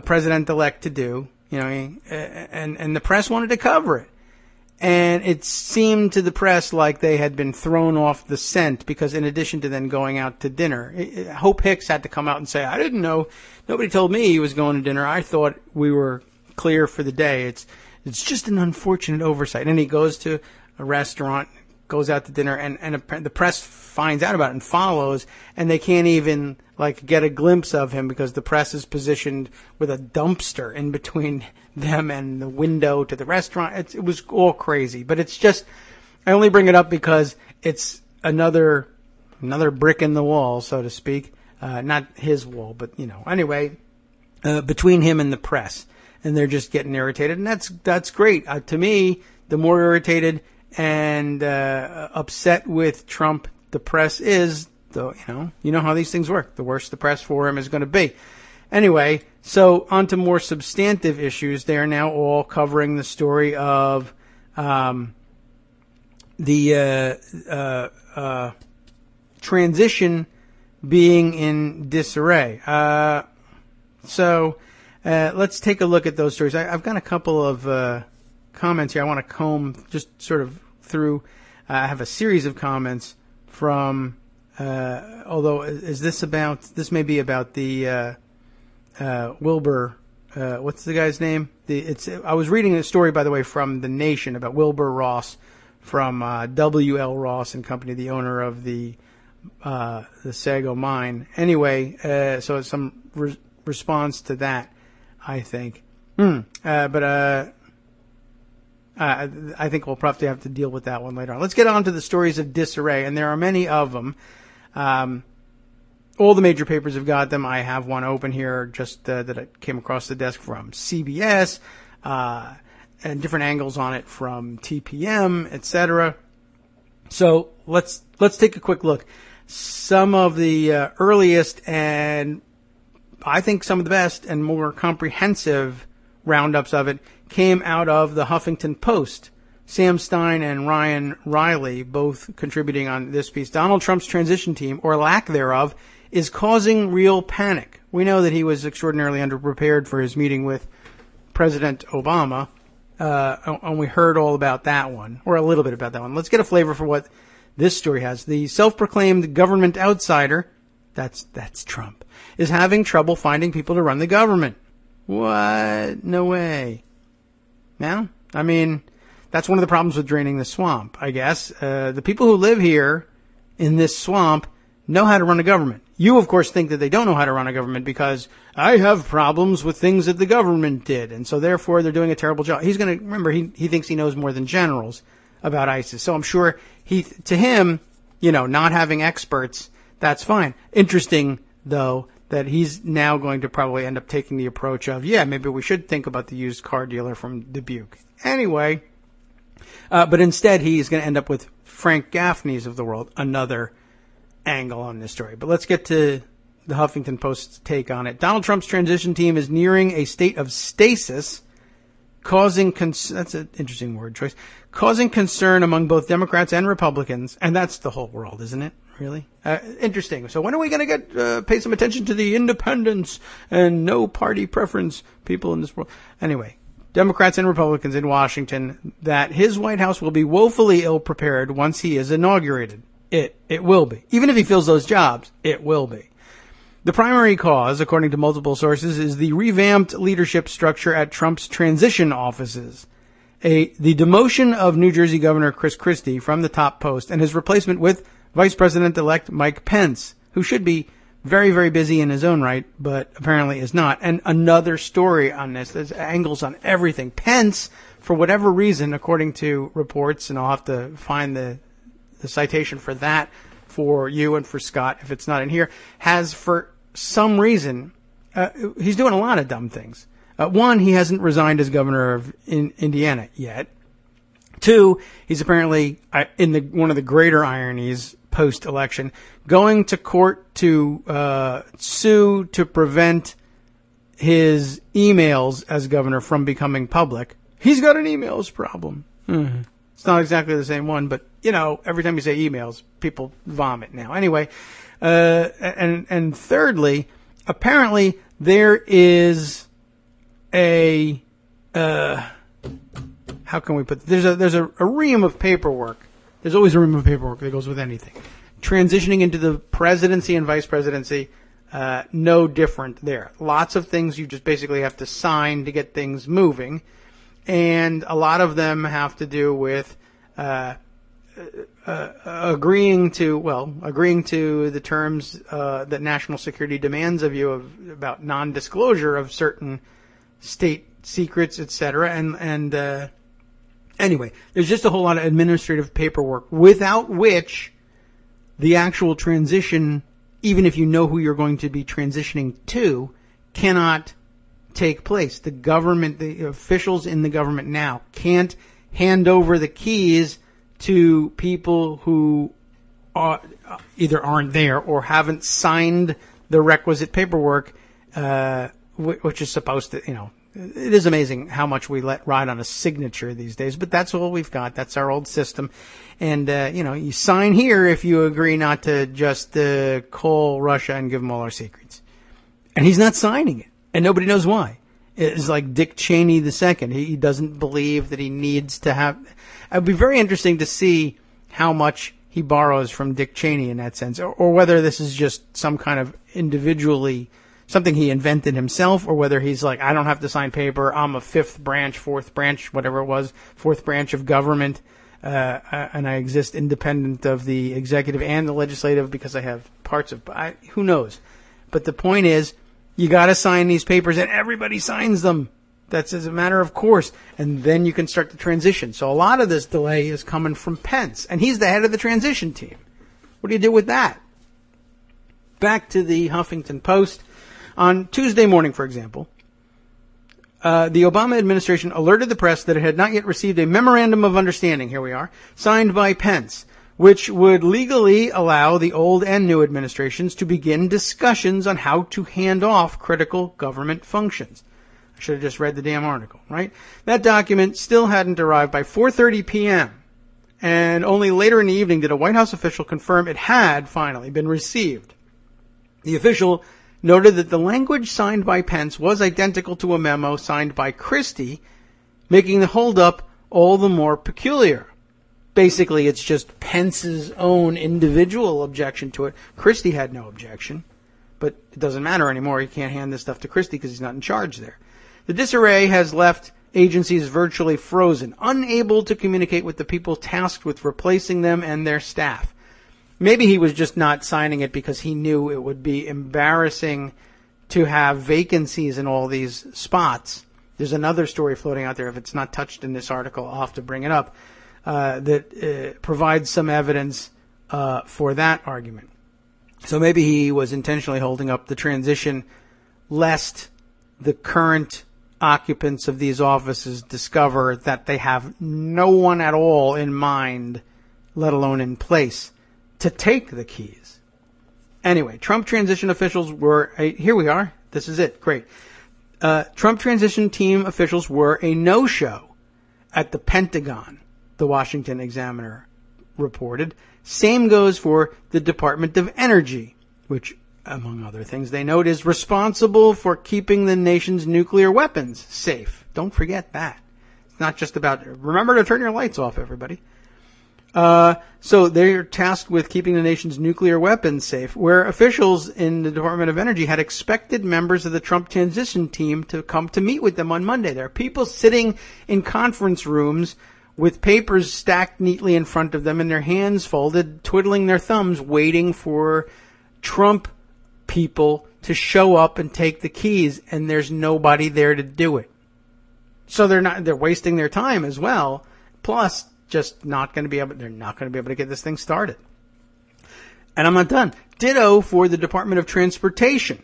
president-elect to do. And the press wanted to cover it. And it seemed to the press like they had been thrown off the scent because in addition to then going out to dinner, Hope Hicks had to come out and say, I didn't know. Nobody told me he was going to dinner. I thought we were clear for the day. It's just an unfortunate oversight. And he goes to a restaurant, goes out to dinner, and the press finds out about it and follows, and they can't even get a glimpse of him because the press is positioned with a dumpster in between them and the window to the restaurant. It was all crazy. But it's just, I only bring it up because it's another brick in the wall, so to speak. Not his wall, but, Anyway, between him and the press. And they're just getting irritated, and that's great. To me, the more irritated and upset with Trump the press is, you know how these things work. The worse the press for him is going to be. Anyway, so on to more substantive issues. They are now all covering the story of the transition being in disarray. Let's take a look at those stories. I've got a couple of comments here I want to comb just sort of through. I have a series of comments from, although this may be about the Wilbur, what's the guy's name? I was reading a story, by the way, from The Nation about Wilbur Ross from W.L. Ross and Company, the owner of the Sago mine. Anyway, so some response to that. I think. I think we'll probably have to deal with that one later on. Let's get on to the stories of disarray, and there are many of them. All the major papers have got them. I have one open here just that I came across the desk from CBS, and different angles on it from TPM, etc. So let's take a quick look. Some of the earliest and I think some of the best and more comprehensive roundups of it came out of the Huffington Post. Sam Stein and Ryan Riley both contributing on this piece. Donald Trump's transition team, or lack thereof, is causing real panic. We know that he was extraordinarily underprepared for his meeting with President Obama, and we heard all about that one, or a little bit about that one. Let's get a flavor for what this story has. The self-proclaimed government outsider, that's Trump, is having trouble finding people to run the government. What? No way. Now, I mean, that's one of the problems with draining the swamp, I guess. The people who live here in this swamp know how to run a government. You, of course, think that they don't know how to run a government because I have problems with things that the government did, and so therefore they're doing a terrible job. He's going to, remember, he thinks he knows more than generals about ISIS. So I'm sure to him, not having experts, that's fine. Interesting, though, that he's now going to probably end up taking the approach of, maybe we should think about the used car dealer from Dubuque. Anyway, but instead he's going to end up with Frank Gaffney's of the world, another angle on this story. But let's get to the Huffington Post's take on it. Donald Trump's transition team is nearing a state of stasis, causing that's an interesting word choice, causing concern among both Democrats and Republicans, and that's the whole world, isn't it? Really? Interesting. So when are we going to pay some attention to the independents and no party preference people in this world? Anyway, Democrats and Republicans in Washington, that his White House will be woefully ill-prepared once he is inaugurated. It will be. Even if he fills those jobs, it will be. The primary cause, according to multiple sources, is the revamped leadership structure at Trump's transition offices. The demotion of New Jersey Governor Chris Christie from the top post and his replacement with Vice President-elect Mike Pence, who should be very, very busy in his own right, but apparently is not. And another story on this. There's angles on everything. Pence, for whatever reason, according to reports, and I'll have to find the citation for that for you and for Scott, if it's not in here, has for some reason, he's doing a lot of dumb things. One, he hasn't resigned as governor of Indiana yet. Two, he's apparently, in one of the greater ironies post-election, going to court to sue to prevent his emails as governor from becoming public. He's got an emails problem. Mm-hmm. It's not exactly the same one, but, every time you say emails, people vomit now. Anyway, and thirdly, apparently there is a, how can we put, there's a ream of paperwork. There's always a ream of paperwork that goes with anything. Transitioning into the presidency and vice presidency, no different there. Lots of things you just basically have to sign to get things moving. And a lot of them have to do with agreeing to the terms that national security demands of you about non-disclosure of certain state secrets, etc. And anyway, there's just a whole lot of administrative paperwork without which the actual transition, even if you know who you're going to be transitioning to, cannot take place. The government, the officials in the government now can't hand over the keys to people who either aren't there or haven't signed the requisite paperwork, which is supposed to, it is amazing how much we let ride on a signature these days, but that's all we've got. That's our old system. And, you sign here if you agree not to just call Russia and give them all our secrets. And he's not signing it. And nobody knows why. It's like Dick Cheney II. He doesn't believe that he needs to have... It would be very interesting to see how much he borrows from Dick Cheney in that sense, or whether this is just some kind of individually... something he invented himself, or whether he's like, I don't have to sign paper, I'm a fourth branch, whatever it was, fourth branch of government, and I exist independent of the executive and the legislative because I have parts of... who knows? But the point is, you got to sign these papers, and everybody signs them. That's as a matter of course. And then you can start the transition. So a lot of this delay is coming from Pence, and he's the head of the transition team. What do you do with that? Back to the Huffington Post. On Tuesday morning, for example, the Obama administration alerted the press that it had not yet received a memorandum of understanding, here we are, signed by Pence, which would legally allow the old and new administrations to begin discussions on how to hand off critical government functions. I should have just read the damn article, right? That document still hadn't arrived by 4:30 p.m., and only later in the evening did a White House official confirm it had finally been received. The official noted that the language signed by Pence was identical to a memo signed by Christie, making the holdup all the more peculiar. Basically, it's just Pence's own individual objection to it. Christie had no objection, but it doesn't matter anymore. He can't hand this stuff to Christie because he's not in charge there. The disarray has left agencies virtually frozen, unable to communicate with the people tasked with replacing them and their staff. Maybe he was just not signing it because he knew it would be embarrassing to have vacancies in all these spots. There's another story floating out there, if it's not touched in this article, I'll have to bring it up, that provides some evidence for that argument. So maybe he was intentionally holding up the transition lest the current occupants of these offices discover that they have no one at all in mind, let alone in place, to take the keys. Anyway, Trump transition officials were, here we are, this is it, great. Trump transition team officials were a no-show at the Pentagon, the Washington Examiner reported. Same goes for the Department of Energy, which, among other things, they note is responsible for keeping the nation's nuclear weapons safe. Don't forget that. It's not just about, remember to turn your lights off, everybody. So they're tasked with keeping the nation's nuclear weapons safe, where officials in the Department of Energy had expected members of the Trump transition team to come to meet with them on Monday. There are people sitting in conference rooms with papers stacked neatly in front of them and their hands folded, twiddling their thumbs, waiting for Trump people to show up and take the keys, and there's nobody there to do it. So they're wasting their time as well. Plus, just they're not going to be able to get this thing started. And I'm not done. Ditto for the Department of Transportation.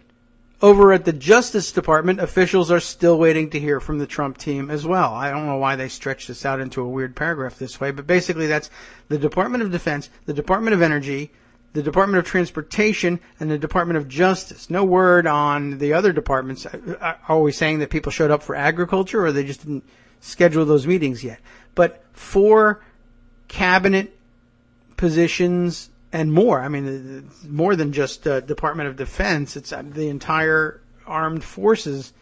Over at the Justice Department, officials are still waiting to hear from the Trump team as well. I don't know why they stretched this out into a weird paragraph this way, but basically that's the Department of Defense, the Department of Energy, the Department of Transportation, and the Department of Justice. No word on the other departments. Are we saying that people showed up for agriculture, or they just didn't schedule those meetings yet? But 4 cabinet positions and more. I mean, more than just Department of Defense. It's the entire armed forces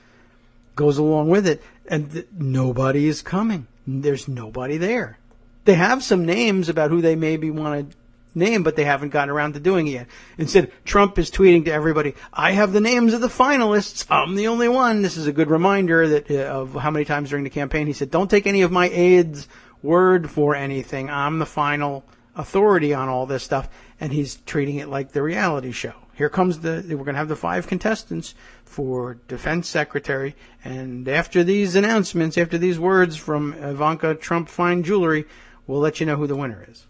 goes along with it. And nobody is coming. There's nobody there. They have some names about who they maybe want to name, but they haven't gotten around to doing it yet. Instead, Trump is tweeting to everybody, I have the names of the finalists. I'm the only one. This is a good reminder that of how many times during the campaign he said, don't take any of my aides' word for anything. I'm the final authority on all this stuff. And he's treating it like the reality show. Here comes we're going to have the 5 contestants for Defense Secretary. And after these announcements, after these words from Ivanka Trump Fine Jewelry, we'll let you know who the winner is.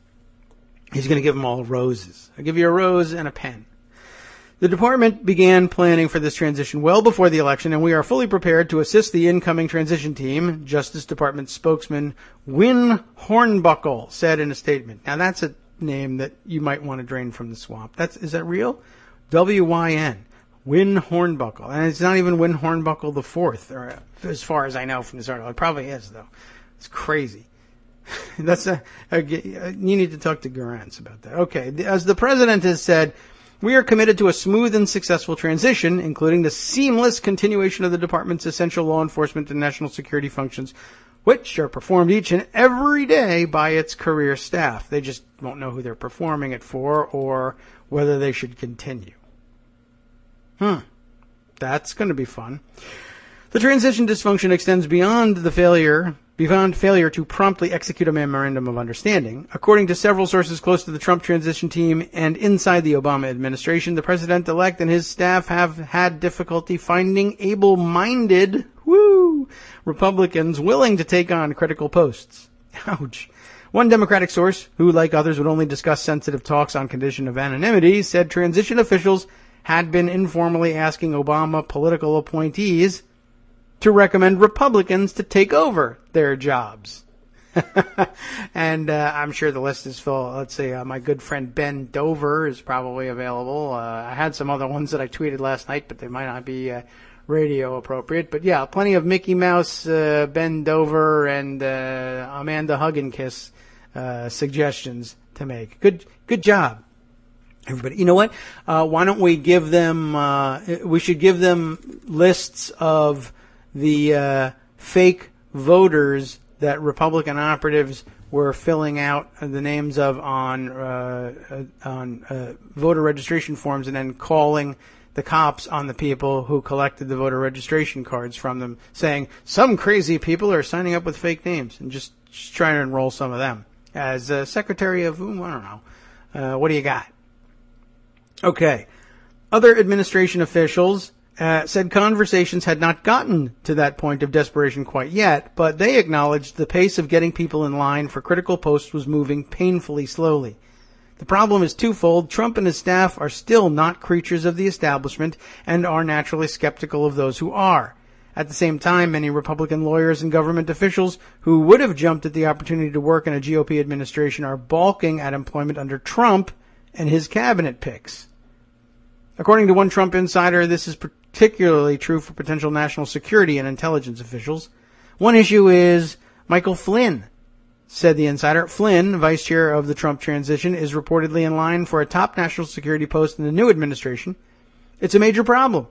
He's going to give them all roses. I'll give you a rose and a pen. The department began planning for this transition well before the election, and we are fully prepared to assist the incoming transition team, Justice Department spokesman Wynn Hornbuckle said in a statement. Now, that's a name that you might want to drain from the swamp. Is that real? W-Y-N. Wynn Hornbuckle. And it's not even Wynn Hornbuckle the Fourth, or as far as I know from this article. It probably is, though. It's crazy. You need to talk to Garance about that. Okay, as the president has said, we are committed to a smooth and successful transition, including the seamless continuation of the department's essential law enforcement and national security functions, which are performed each and every day by its career staff. They just won't know who they're performing it for or whether they should continue. That's going to be fun. The transition dysfunction extends beyond failure to promptly execute a memorandum of understanding. According to several sources close to the Trump transition team and inside the Obama administration, the president-elect and his staff have had difficulty finding able-minded Republicans willing to take on critical posts. Ouch. One Democratic source, who like others would only discuss sensitive talks on condition of anonymity, said transition officials had been informally asking Obama political appointees to recommend Republicans to take over their jobs. And I'm sure the list is full. Let's see, my good friend Ben Dover is probably available. I had some other ones that I tweeted last night, but they might not be radio appropriate. But yeah, plenty of Mickey Mouse, Ben Dover, and Amanda Hugginkiss suggestions to make. Good job, everybody. You know what? Why don't we give them? We should give them lists of the fake voters that Republican operatives were filling out the names of on voter registration forms, and then calling the cops on the people who collected the voter registration cards from them, saying some crazy people are signing up with fake names, and just trying to enroll some of them as secretary of, I don't know. What do you got? Okay. Other administration officials said conversations had not gotten to that point of desperation quite yet, but they acknowledged the pace of getting people in line for critical posts was moving painfully slowly. The problem is twofold. Trump and his staff are still not creatures of the establishment and are naturally skeptical of those who are. At the same time, many Republican lawyers and government officials who would have jumped at the opportunity to work in a GOP administration are balking at employment under Trump and his cabinet picks. According to one Trump insider, this is particularly true for potential national security and intelligence officials. One issue is Michael Flynn, said the insider. Flynn, vice chair of the Trump transition, is reportedly in line for a top national security post in the new administration. It's a major problem.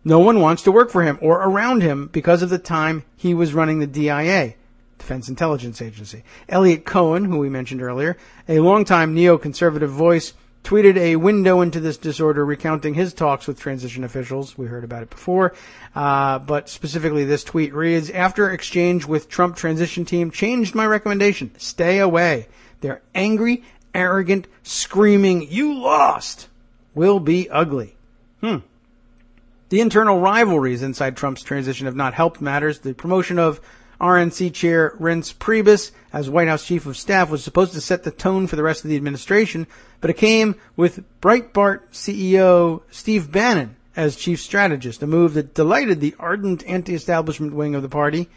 No one wants to work for him or around him because of the time he was running the DIA, Defense Intelligence Agency. Elliot Cohen, who we mentioned earlier, a longtime neoconservative voice, tweeted a window into this disorder recounting his talks with transition officials. We heard about it before. But specifically this tweet reads, after exchange with Trump transition team, changed my recommendation. Stay away. They're angry, arrogant, screaming, you lost, will be ugly. The internal rivalries inside Trump's transition have not helped matters. The promotion of RNC Chair Reince Priebus as White House Chief of Staff was supposed to set the tone for the rest of the administration, but it came with Breitbart CEO Steve Bannon as chief strategist, a move that delighted the ardent anti-establishment wing of the party,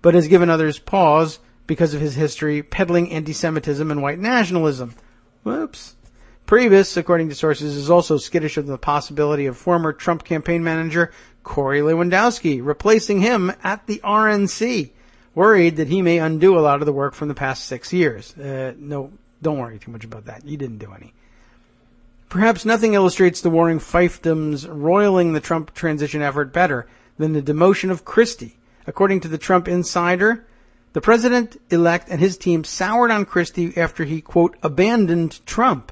but has given others pause because of his history peddling anti-Semitism and white nationalism. Whoops. Priebus, according to sources, is also skittish of the possibility of former Trump campaign manager Corey Lewandowski replacing him at the RNC, worried that he may undo a lot of the work from the past 6 years. No, don't worry too much about that. You didn't do any. Perhaps nothing illustrates the warring fiefdoms roiling the Trump transition effort better than the demotion of Christie. According to the Trump insider, the president-elect and his team soured on Christie after he, quote, abandoned Trump.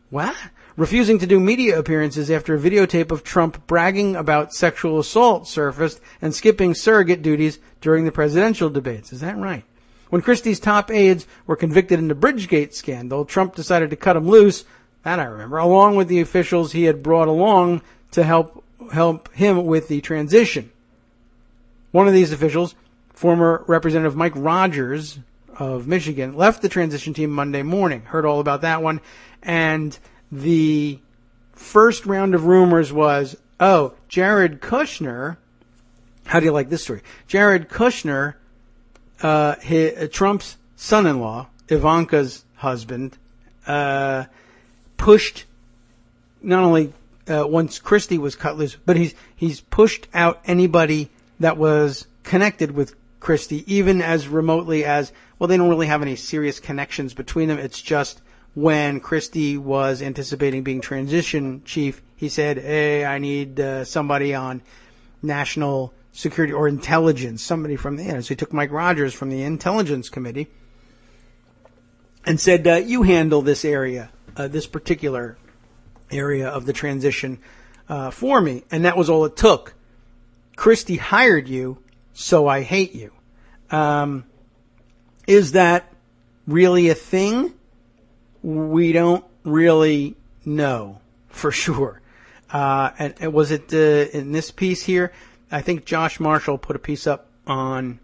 What? Refusing to do media appearances after a videotape of Trump bragging about sexual assault surfaced and skipping surrogate duties during the presidential debates. Is that right? When Christie's top aides were convicted in the Bridgegate scandal, Trump decided to cut him loose, that I remember, along with the officials he had brought along to help him with the transition. One of these officials, former Representative Mike Rogers of Michigan, left the transition team Monday morning. Heard all about that one. And the first round of rumors was, Jared Kushner, how do you like this story? Jared Kushner, Trump's son-in-law, Ivanka's husband, pushed, not only once Christie was cut loose, but he's pushed out anybody that was connected with Christie, even as remotely as, well, they don't really have any serious connections between them. It's just when Christie was anticipating being transition chief, he said, hey, I need somebody on national security or intelligence, somebody from the, so he took Mike Rogers from the intelligence committee and said, you handle this area, this particular area of the transition for me. And that was all it took. Christie hired you, so I hate you. Is that really a thing? We don't really know for sure. And was it in this piece here? I think Josh Marshall put a piece up on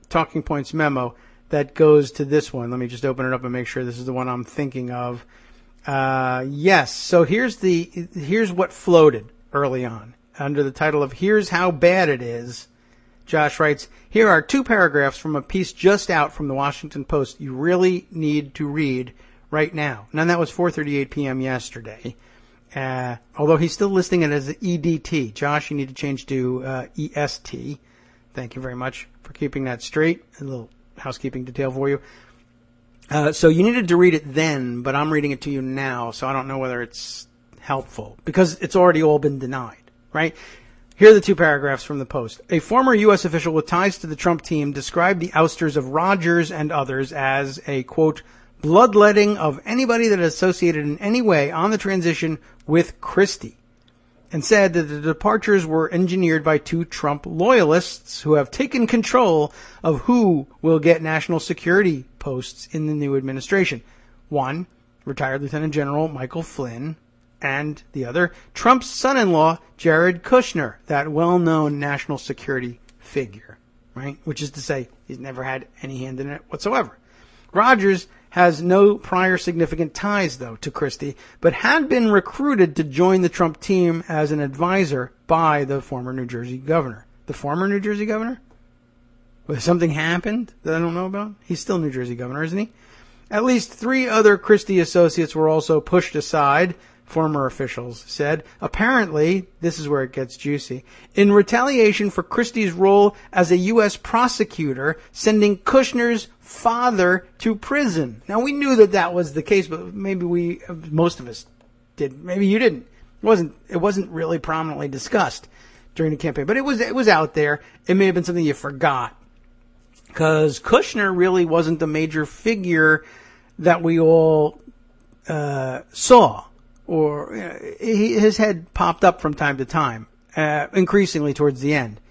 Talking Points memo that goes to this one. Let me just open it up and make sure this is the one I'm thinking of. Yes. So here's what floated early on under the title of "Here's How Bad It Is." Josh writes, here are 2 paragraphs from a piece just out from the Washington Post you really need to read right now. And that was 4:38 p.m. yesterday. Although he's still listing it as EDT. Josh, you need to change to EST. Thank you very much for keeping that straight. A little housekeeping detail for you. So you needed to read it then, but I'm reading it to you now, so I don't know whether it's helpful because it's already all been denied, right? Here are the 2 paragraphs from the Post. A former U.S. official with ties to the Trump team described the ousters of Rogers and others as a, quote, bloodletting of anybody that is associated in any way on the transition with Christie, and said that the departures were engineered by 2 Trump loyalists who have taken control of who will get national security posts in the new administration. One, retired Lieutenant General Michael Flynn, and the other, Trump's son-in-law, Jared Kushner, that well-known national security figure, right? Which is to say, he's never had any hand in it whatsoever. Rogers has no prior significant ties, though, to Christie, but had been recruited to join the Trump team as an advisor by the former New Jersey governor. The former New Jersey governor? Well, something happened that I don't know about? He's still New Jersey governor, isn't he? At least 3 other Christie associates were also pushed aside, former officials said. Apparently, this is where it gets juicy, in retaliation for Christie's role as a U.S. prosecutor sending Kushner's father to prison. Now, we knew that was the case, but maybe most of us did. Maybe you didn't. It wasn't really prominently discussed during the campaign, but it was out there. It may have been something you forgot because Kushner really wasn't the major figure that we all saw. Or his head popped up from time to time, increasingly towards the end.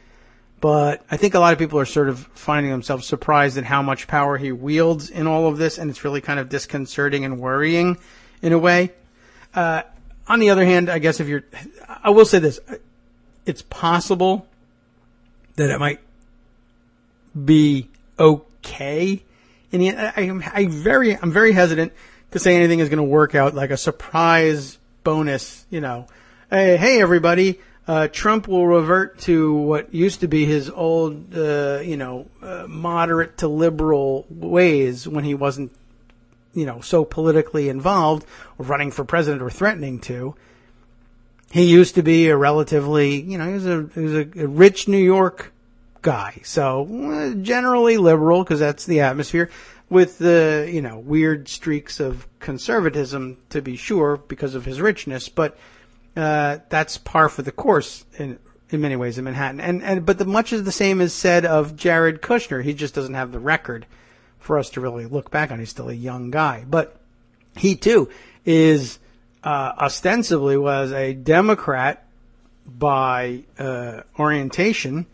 But I think a lot of people are sort of finding themselves surprised at how much power he wields in all of this, and it's really kind of disconcerting and worrying in a way. On the other hand, I guess I will say this, it's possible that it might be okay. I'm very hesitant to say anything is going to work out like a surprise bonus, Hey, everybody, Trump will revert to what used to be his old, moderate to liberal ways when he wasn't, so politically involved or running for president or threatening to. He used to be a relatively, he was a rich New York guy. So generally liberal because that's the atmosphere. With the, weird streaks of conservatism, to be sure, because of his richness. But that's par for the course in many ways in Manhattan. But much of the same is said of Jared Kushner. He just doesn't have the record for us to really look back on. He's still a young guy. But he, too, is ostensibly was a Democrat by orientation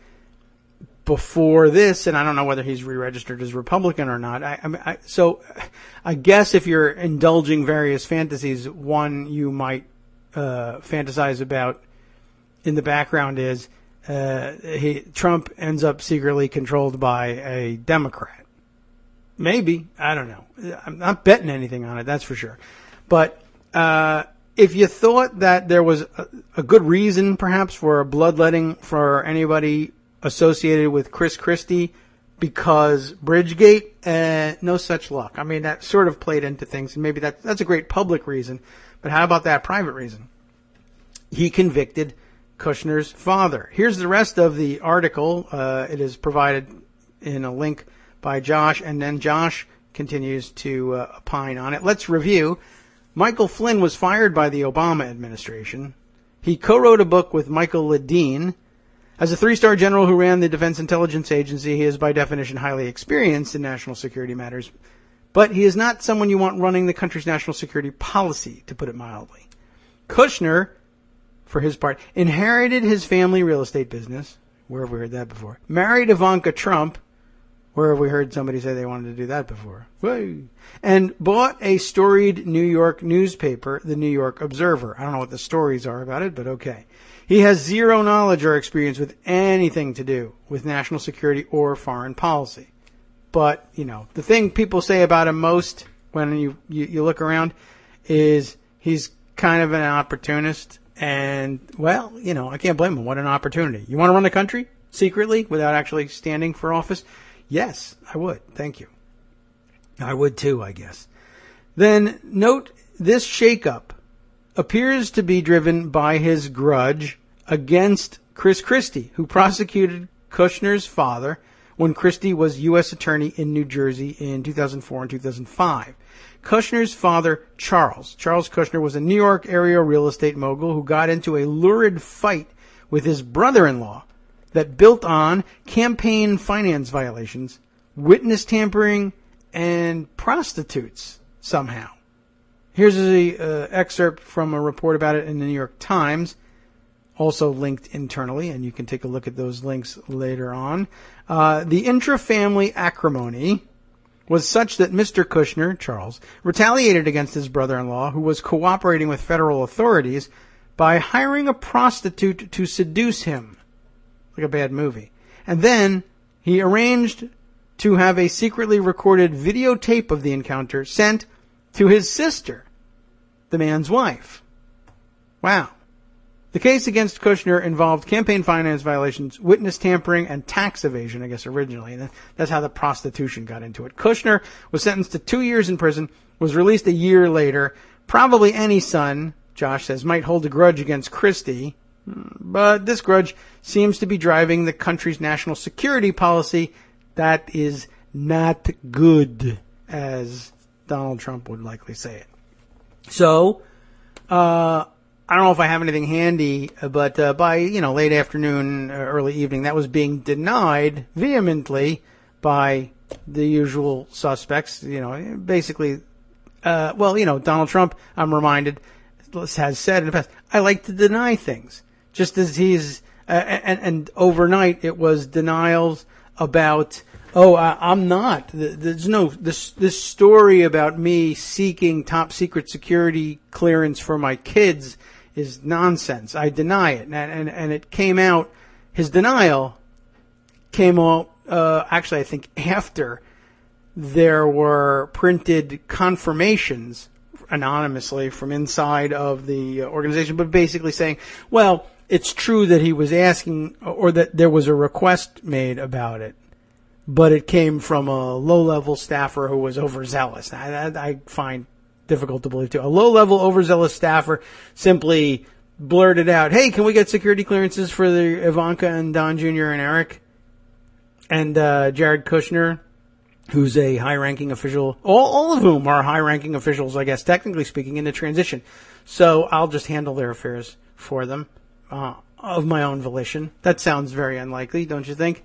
before this, and I don't know whether he's re-registered as Republican or not. So I guess if you're indulging various fantasies, one you might fantasize about in the background is Trump ends up secretly controlled by a Democrat. Maybe. I don't know. I'm not betting anything on it, that's for sure. But if you thought that there was a good reason, perhaps, for a bloodletting for anybody associated with Chris Christie because Bridgegate, no such luck. I mean, that sort of played into things, and maybe that's a great public reason, but how about that private reason? He convicted Kushner's father. Here's the rest of the article. It is provided in a link by Josh, and then Josh continues to opine on it. Let's review. Michael Flynn was fired by the Obama administration. He co-wrote a book with Michael Ledeen. As a 3-star general who ran the Defense Intelligence Agency, he is by definition highly experienced in national security matters. But he is not someone you want running the country's national security policy, to put it mildly. Kushner, for his part, inherited his family real estate business. Where have we heard that before? Married Ivanka Trump. Where have we heard somebody say they wanted to do that before? Whoa. And bought a storied New York newspaper, the New York Observer. I don't know what the stories are about it, but okay. He has zero knowledge or experience with anything to do with national security or foreign policy. But, the thing people say about him most when you look around is he's kind of an opportunist. And, well, I can't blame him. What an opportunity. You want to run the country? secretly without actually standing for office? Yes, I would. Thank you. I would too, I guess. Then note this shakeup appears to be driven by his grudge against Chris Christie, who prosecuted Kushner's father when Christie was U.S. Attorney in New Jersey in 2004 and 2005. Kushner's father, Charles Kushner, was a New York area real estate mogul who got into a lurid fight with his brother-in-law that built on campaign finance violations, witness tampering, and prostitutes somehow. Here's an excerpt from a report about it in the New York Times, also linked internally, and you can take a look at those links later on. The intra-family acrimony was such that Mr. Kushner, Charles, retaliated against his brother-in-law, who was cooperating with federal authorities, by hiring a prostitute to seduce him. Like a bad movie. And then he arranged to have a secretly recorded videotape of the encounter sent to his sister, the man's wife. Wow. The case against Kushner involved campaign finance violations, witness tampering, and tax evasion, I guess, originally. And that's how the prostitution got into it. Kushner was sentenced to 2 years in prison, was released a year later. Probably any son, Josh says, might hold a grudge against Christie. But this grudge seems to be driving the country's national security policy. That is not good, as Donald Trump would likely say it. So, I don't know if I have anything handy, but by late afternoon, early evening, that was being denied vehemently by the usual suspects. Basically, Donald Trump, I'm reminded, has said in the past, I like to deny things. Just as he's and overnight it was denials about, I'm not. There's no this story about me seeking top secret security clearance for my kids is nonsense. I deny it. And it came out, his denial came out, actually I think after there were printed confirmations anonymously from inside of the organization, but basically saying, well, it's true that he was asking, or that there was a request made about it, but it came from a low-level staffer who was overzealous. I find difficult to believe, too. A low-level, overzealous staffer simply blurted out, hey, can we get security clearances for the Ivanka and Don Jr. and Eric? And Jared Kushner, who's a high-ranking official, all of whom are high-ranking officials, I guess, technically speaking, in the transition. So I'll just handle their affairs for them of my own volition. That sounds very unlikely, don't you think?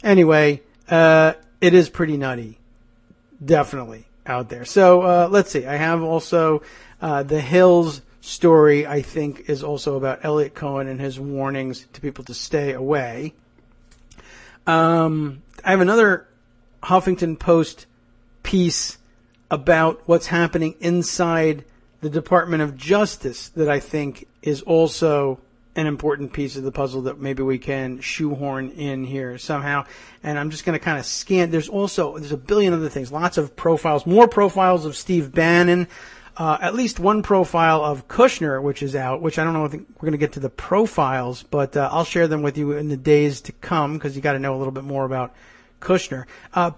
Anyway, it is pretty nutty. Definitely out there. So let's see. I have also the Hills story, I think, is also about Elliot Cohen and his warnings to people to stay away. I have another Huffington Post piece about what's happening inside the Department of Justice that I think is also an important piece of the puzzle that maybe we can shoehorn in here somehow. And I'm just going to kind of scan. There's a billion other things, lots of profiles, more profiles of Steve Bannon, at least one profile of Kushner, which is out, which I don't know if we're going to get to the profiles, but I'll share them with you in the days to come because you got to know a little bit more about Kushner.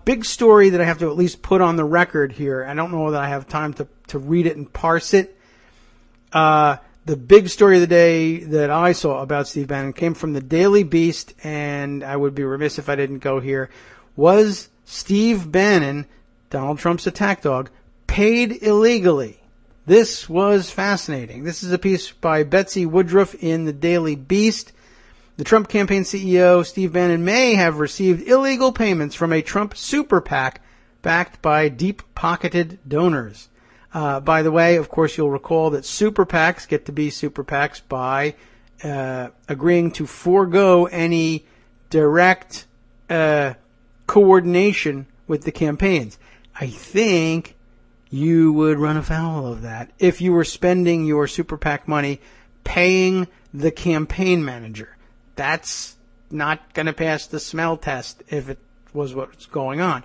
Big story that I have to at least put on the record here. I don't know that I have time to read it and parse it. The big story of the day that I saw about Steve Bannon came from the Daily Beast, and I would be remiss if I didn't go here. Was Steve Bannon, Donald Trump's attack dog, paid illegally? This was fascinating. This is a piece by Betsy Woodruff in the Daily Beast. The Trump campaign CEO, Steve Bannon, may have received illegal payments from a Trump super PAC backed by deep-pocketed donors. By the way, of course, you'll recall that super PACs get to be super PACs by agreeing to forego any direct coordination with the campaigns. I think you would run afoul of that if you were spending your super PAC money paying the campaign manager. That's not going to pass the smell test if it was what's going on.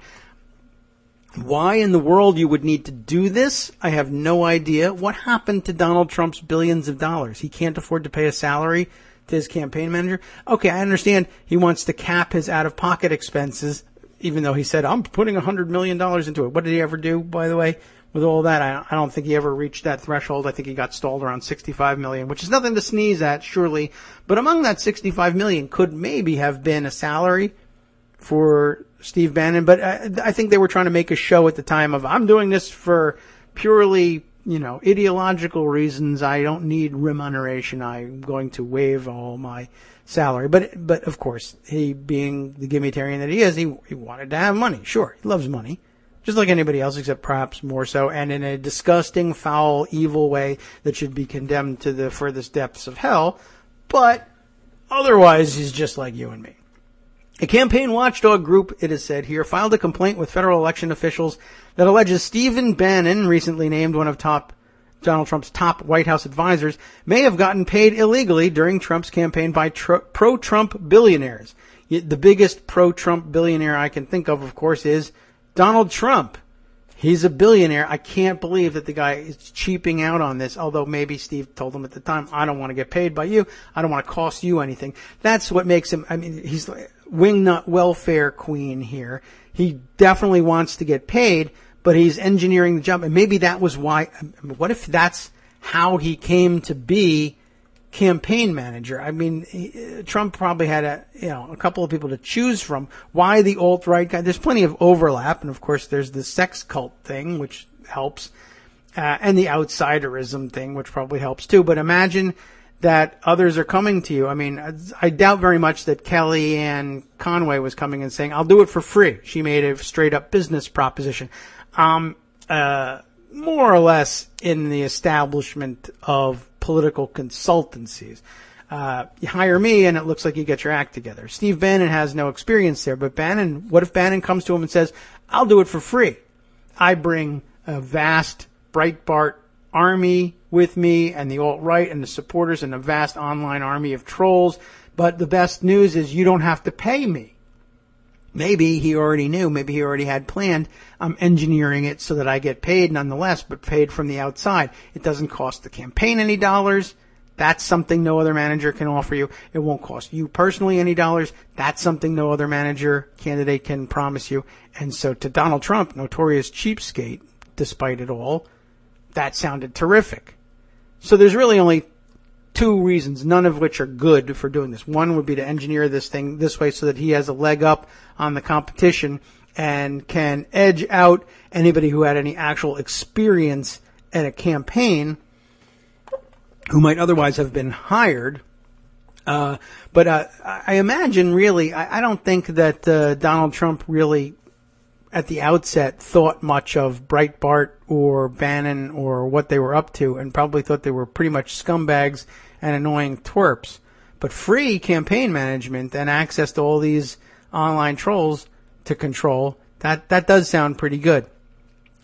Why in the world you would need to do this, I have no idea. What happened to Donald Trump's billions of dollars? He can't afford to pay a salary to his campaign manager. Okay, I understand he wants to cap his out-of-pocket expenses, even though he said, I'm putting $100 million into it. What did he ever do, by the way, with all that? I don't think he ever reached that threshold. I think he got stalled around $65 million, which is nothing to sneeze at, surely. But among that $65 million could maybe have been a salary for Steve Bannon. But I think they were trying to make a show at the time of, I'm doing this for purely, ideological reasons. I don't need remuneration. I'm going to waive all my salary. But of course, he being the gimmitarian that he is, he wanted to have money. Sure, he loves money. Just like anybody else, except perhaps more so, and in a disgusting, foul, evil way that should be condemned to the furthest depths of hell. But otherwise, he's just like you and me. A campaign watchdog group, it is said here, filed a complaint with federal election officials that alleges Stephen Bannon, recently named one of Donald Trump's top White House advisors, may have gotten paid illegally during Trump's campaign by pro-Trump billionaires. The biggest pro-Trump billionaire I can think of course, is Donald Trump. He's a billionaire. I can't believe that the guy is cheaping out on this, although maybe Steve told him at the time, I don't want to get paid by you. I don't want to cost you anything. That's what makes him, he's wingnut welfare queen here. He definitely wants to get paid, but he's engineering the job. And maybe that was why, what if that's how he came to be campaign manager? Trump probably had a couple of people to choose from. Why the alt-right guy? There's plenty of overlap. And of course, there's the sex cult thing, which helps. And the outsiderism thing, which probably helps too. But imagine that others are coming to you. I doubt very much that Kellyanne Conway was coming and saying, I'll do it for free. She made a straight up business proposition. More or less in the establishment of political consultancies. You hire me and it looks like you get your act together. Steve Bannon has no experience there, but what if Bannon comes to him and says, I'll do it for free. I bring a vast Breitbart army with me and the alt-right and the supporters and a vast online army of trolls. But the best news is you don't have to pay me. Maybe he already knew. Maybe he already had planned. I'm engineering it so that I get paid nonetheless, but paid from the outside. It doesn't cost the campaign any dollars. That's something no other manager can offer you. It won't cost you personally any dollars. That's something no other candidate can promise you. And so to Donald Trump, notorious cheapskate, despite it all, that sounded terrific. So there's really only two reasons, none of which are good for doing this. One would be to engineer this thing this way so that he has a leg up on the competition and can edge out anybody who had any actual experience at a campaign who might otherwise have been hired. But I imagine really, I don't think that Donald Trump really at the outset thought much of Breitbart or Bannon or what they were up to, and probably thought they were pretty much scumbags and annoying twerps. But free campaign management and access to all these online trolls to control, that does sound pretty good.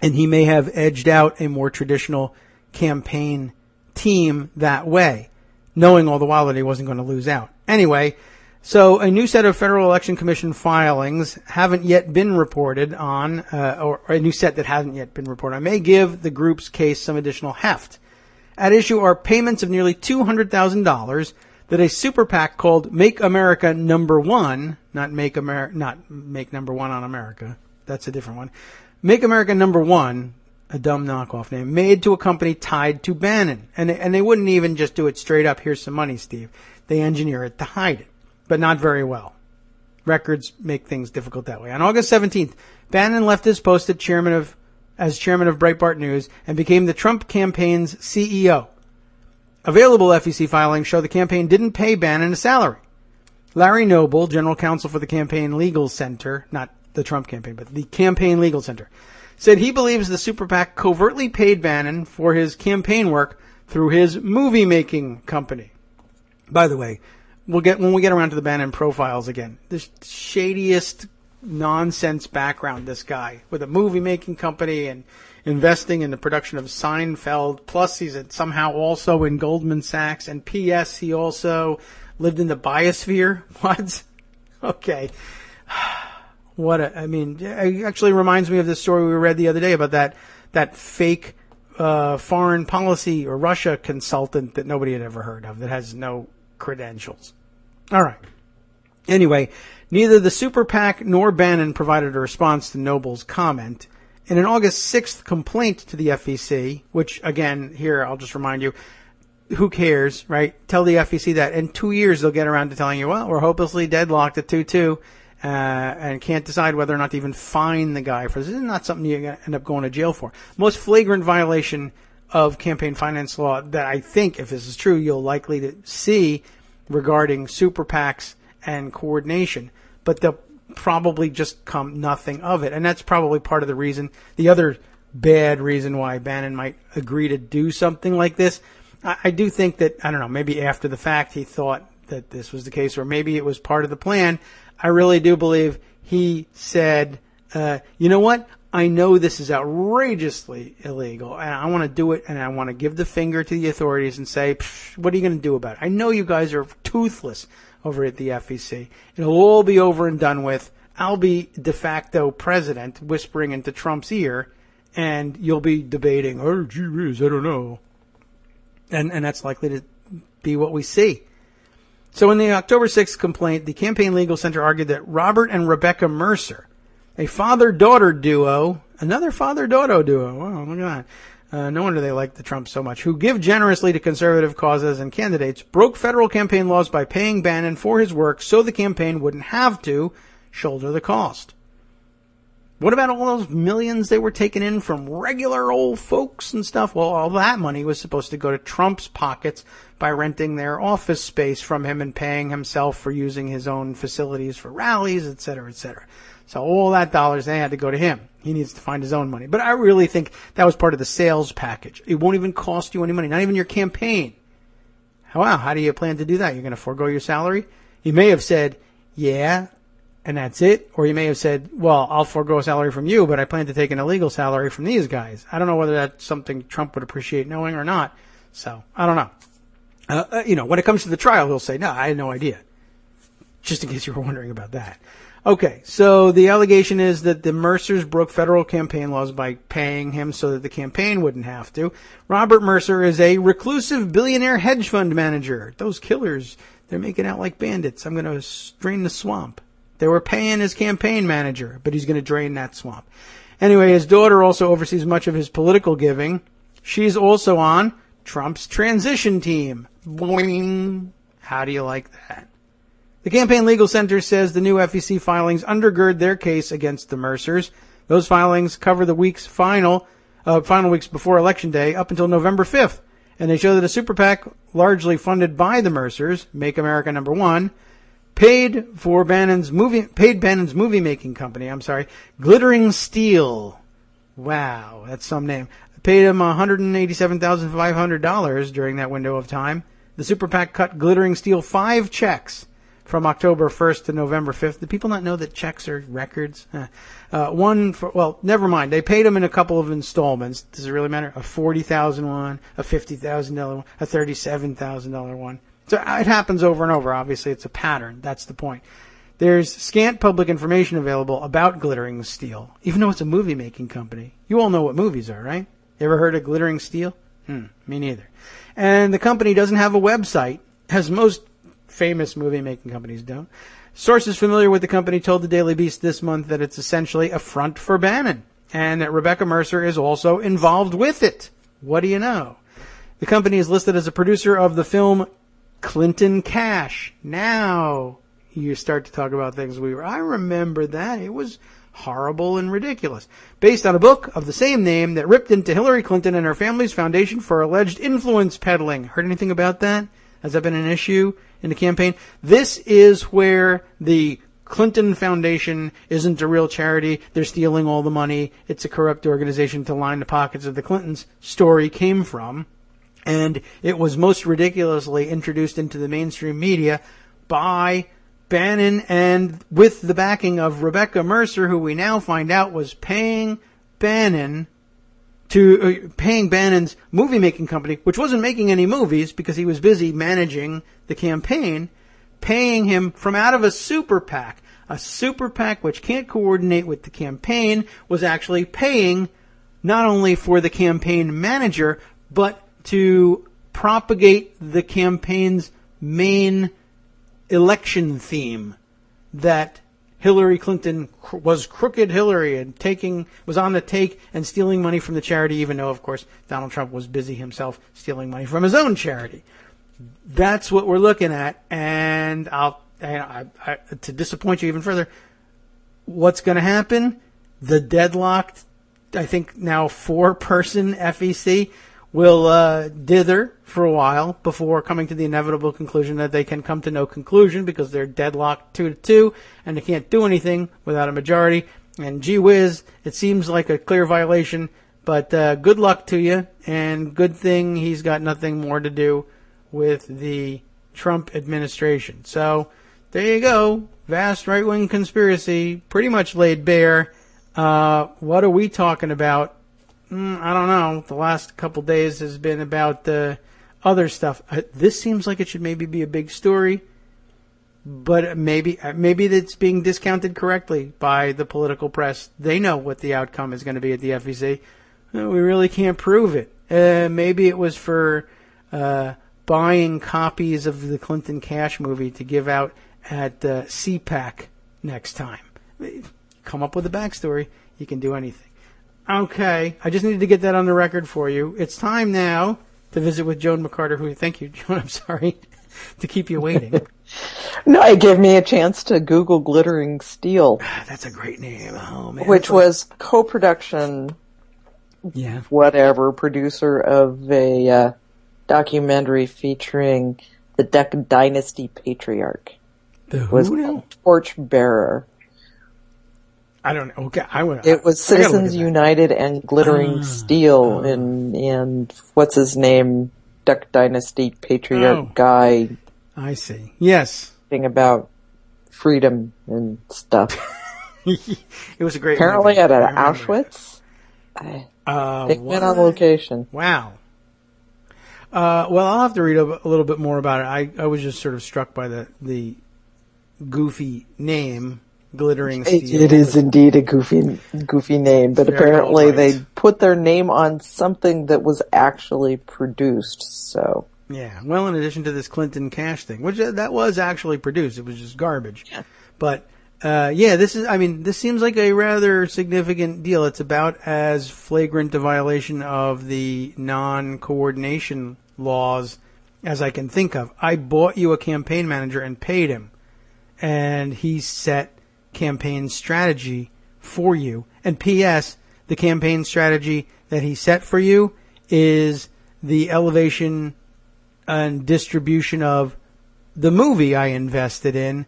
And he may have edged out a more traditional campaign team that way, knowing all the while that he wasn't going to lose out. Anyway, so a new set of Federal Election Commission filings haven't yet been reported on, or a new set that hasn't yet been reported on, may give the group's case some additional heft. At issue are payments of nearly $200,000 that a super PAC called Make America Number One, not Make Number One on America, that's a different one, Make America Number One, a dumb knockoff name, made to a company tied to Bannon. And they wouldn't even just do it straight up, here's some money, Steve. They engineer it to hide it, but not very well. Records make things difficult that way. On August 17th, Bannon left his post as chairman of Breitbart News and became the Trump campaign's CEO. Available FEC filings show the campaign didn't pay Bannon a salary. Larry Noble, general counsel for the Campaign Legal Center, not the Trump campaign, but the Campaign Legal Center, said he believes the super PAC covertly paid Bannon for his campaign work through his movie-making company. By the way, when we get around to the Bannon profiles again, the shadiest nonsense background, this guy, with a movie-making company and investing in the production of Seinfeld, plus he's somehow also in Goldman Sachs, and P.S. he also lived in the biosphere. What? Okay. It actually reminds me of this story we read the other day about that fake foreign policy or Russia consultant that nobody had ever heard of, that has no credentials. All right. Anyway, neither the super PAC nor Bannon provided a response to Noble's comment. In an August 6th complaint to the FEC, which, again, here, I'll just remind you, who cares, right? Tell the FEC that in 2 years they'll get around to telling you, well, we're hopelessly deadlocked at 2-2 and can't decide whether or not to even fine the guy for this. This is not something you're going to end up going to jail for. Most flagrant violation of campaign finance law that I think, if this is true, you'll likely to see regarding super PACs and coordination. But they'll probably just come nothing of it. And that's probably part of the reason, the other bad reason why Bannon might agree to do something like this. I do think that, I don't know, maybe after the fact he thought that this was the case, or maybe it was part of the plan. I really do believe he said, you know what? I know this is outrageously illegal, and I want to do it, and I want to give the finger to the authorities and say, what are you going to do about it? I know you guys are toothless over at the FEC. It'll all be over and done with. I'll be de facto president, whispering into Trump's ear, and you'll be debating, oh, gee whiz, I don't know. And that's likely to be what we see. So in the October 6th complaint, the Campaign Legal Center argued that Robert and Rebecca Mercer, a father-daughter duo, another father-daughter duo, wow, look at that. No wonder they like the Trumps so much, who give generously to conservative causes and candidates, broke federal campaign laws by paying Bannon for his work so the campaign wouldn't have to shoulder the cost. What about all those millions they were taking in from regular old folks and stuff? Well, all that money was supposed to go to Trump's pockets by renting their office space from him and paying himself for using his own facilities for rallies, et cetera, et cetera. So all that dollars, they had to go to him. He needs to find his own money. But I really think that was part of the sales package. It won't even cost you any money, not even your campaign. Wow, how do you plan to do that? You're going to forego your salary? He may have said, yeah, and that's it. Or he may have said, well, I'll forego a salary from you, but I plan to take an illegal salary from these guys. I don't know whether that's something Trump would appreciate knowing or not. So, I don't know. When it comes to the trial, he'll say, no, I had no idea. Just in case you were wondering about that. Okay, so the allegation is that the Mercers broke federal campaign laws by paying him so that the campaign wouldn't have to. Robert Mercer is a reclusive billionaire hedge fund manager. Those killers, they're making out like bandits. I'm going to drain the swamp. They were paying his campaign manager, but he's going to drain that swamp. Anyway, his daughter also oversees much of his political giving. She's also on Trump's transition team. Boing. How do you like that? The Campaign Legal Center says the new FEC filings undergird their case against the Mercers. Those filings cover the final weeks before Election Day up until November 5th. And they show that a super PAC largely funded by the Mercers, Make America Number One, paid Bannon's movie making company, Glittering Steel. Wow, that's some name. Paid him $187,500 during that window of time. The super PAC cut Glittering Steel 5 checks from October 1st to November 5th. Do people not know that checks are records? Never mind. They paid him in a couple of installments. Does it really matter? A $40,000 one, a $50,000 one, a $37,000 one. So it happens over and over. Obviously, it's a pattern. That's the point. There's scant public information available about Glittering Steel, even though it's a movie-making company. You all know what movies are, right? You ever heard of Glittering Steel? Me neither. And the company doesn't have a website, as most famous movie-making companies don't. Sources familiar with the company told the Daily Beast this month that it's essentially a front for Bannon, and that Rebecca Mercer is also involved with it. What do you know? The company is listed as a producer of the film Clinton Cash. Now you start to talk about things I remember that. It was horrible and ridiculous. Based on a book of the same name that ripped into Hillary Clinton and her family's foundation for alleged influence peddling. Heard anything about that? Has that been an issue in the campaign? This is where the Clinton Foundation isn't a real charity. They're stealing all the money. It's a corrupt organization to line the pockets of the Clintons story came from. And it was most ridiculously introduced into the mainstream media by Bannon and with the backing of Rebecca Mercer, who we now find out was paying Bannon's movie-making company, which wasn't making any movies because he was busy managing the campaign, paying him from out of a super PAC. A super PAC which can't coordinate with the campaign was actually paying not only for the campaign manager, but to propagate the campaign's main election theme, that Hillary Clinton was crooked Hillary and was on the take and stealing money from the charity, even though, of course, Donald Trump was busy himself stealing money from his own charity. That's what we're looking at, and to disappoint you even further, what's going to happen? The deadlocked, I think now 4-person FEC will dither for a while before coming to the inevitable conclusion that they can come to no conclusion because they're deadlocked 2-2 and they can't do anything without a majority. And gee whiz, it seems like a clear violation, but good luck to you, and good thing he's got nothing more to do with the Trump administration. So there you go. Vast right-wing conspiracy pretty much laid bare. What are we talking about? I don't know. The last couple days has been about other stuff. This seems like it should maybe be a big story, but maybe it's being discounted correctly by the political press. They know what the outcome is going to be at the FEC. We really can't prove it. Maybe it was for buying copies of the Clinton Cash movie to give out at CPAC next time. Come up with a backstory. You can do anything. Okay, I just needed to get that on the record for you. It's time now to visit with Joan McCarter, thank you, Joan, I'm sorry to keep you waiting. No, it gave me a chance to Google Glittering Steel. That's a great name. Oh, man. Which was co-production, producer of a documentary featuring the Duck Dynasty patriarch. The who now? Torchbearer. I don't know. Okay, it was Citizens United and Glittering Steel, and what's his name? Duck Dynasty patriarch guy. I see. Yes. Thing about freedom and stuff. It was a great Apparently movie. at an Auschwitz. They went on location. Wow. Well, I'll have to read a little bit more about it. I was just sort of struck by the goofy name. Glittering Steel. It is indeed a goofy name, but apparently they put their name on something that was actually produced, so. Yeah, well, in addition to this Clinton Cash thing, which that was actually produced, it was just garbage. Yeah. But, this seems like a rather significant deal. It's about as flagrant a violation of the non-coordination laws as I can think of. I bought you a campaign manager and paid him, and he set campaign strategy for you. And P.S., the campaign strategy that he set for you is the elevation and distribution of the movie I invested in,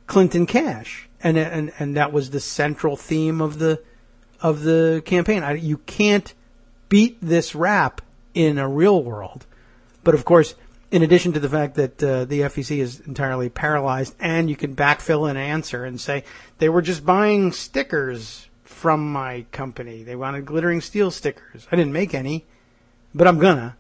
Clinton Cash. And that was the central theme of the campaign. You can't beat this rap in a real world. But of course, in addition to the fact that the FEC is entirely paralyzed, and you can backfill an answer and say, they were just buying stickers from my company. They wanted Glittering Steel stickers. I didn't make any, but I'm gonna.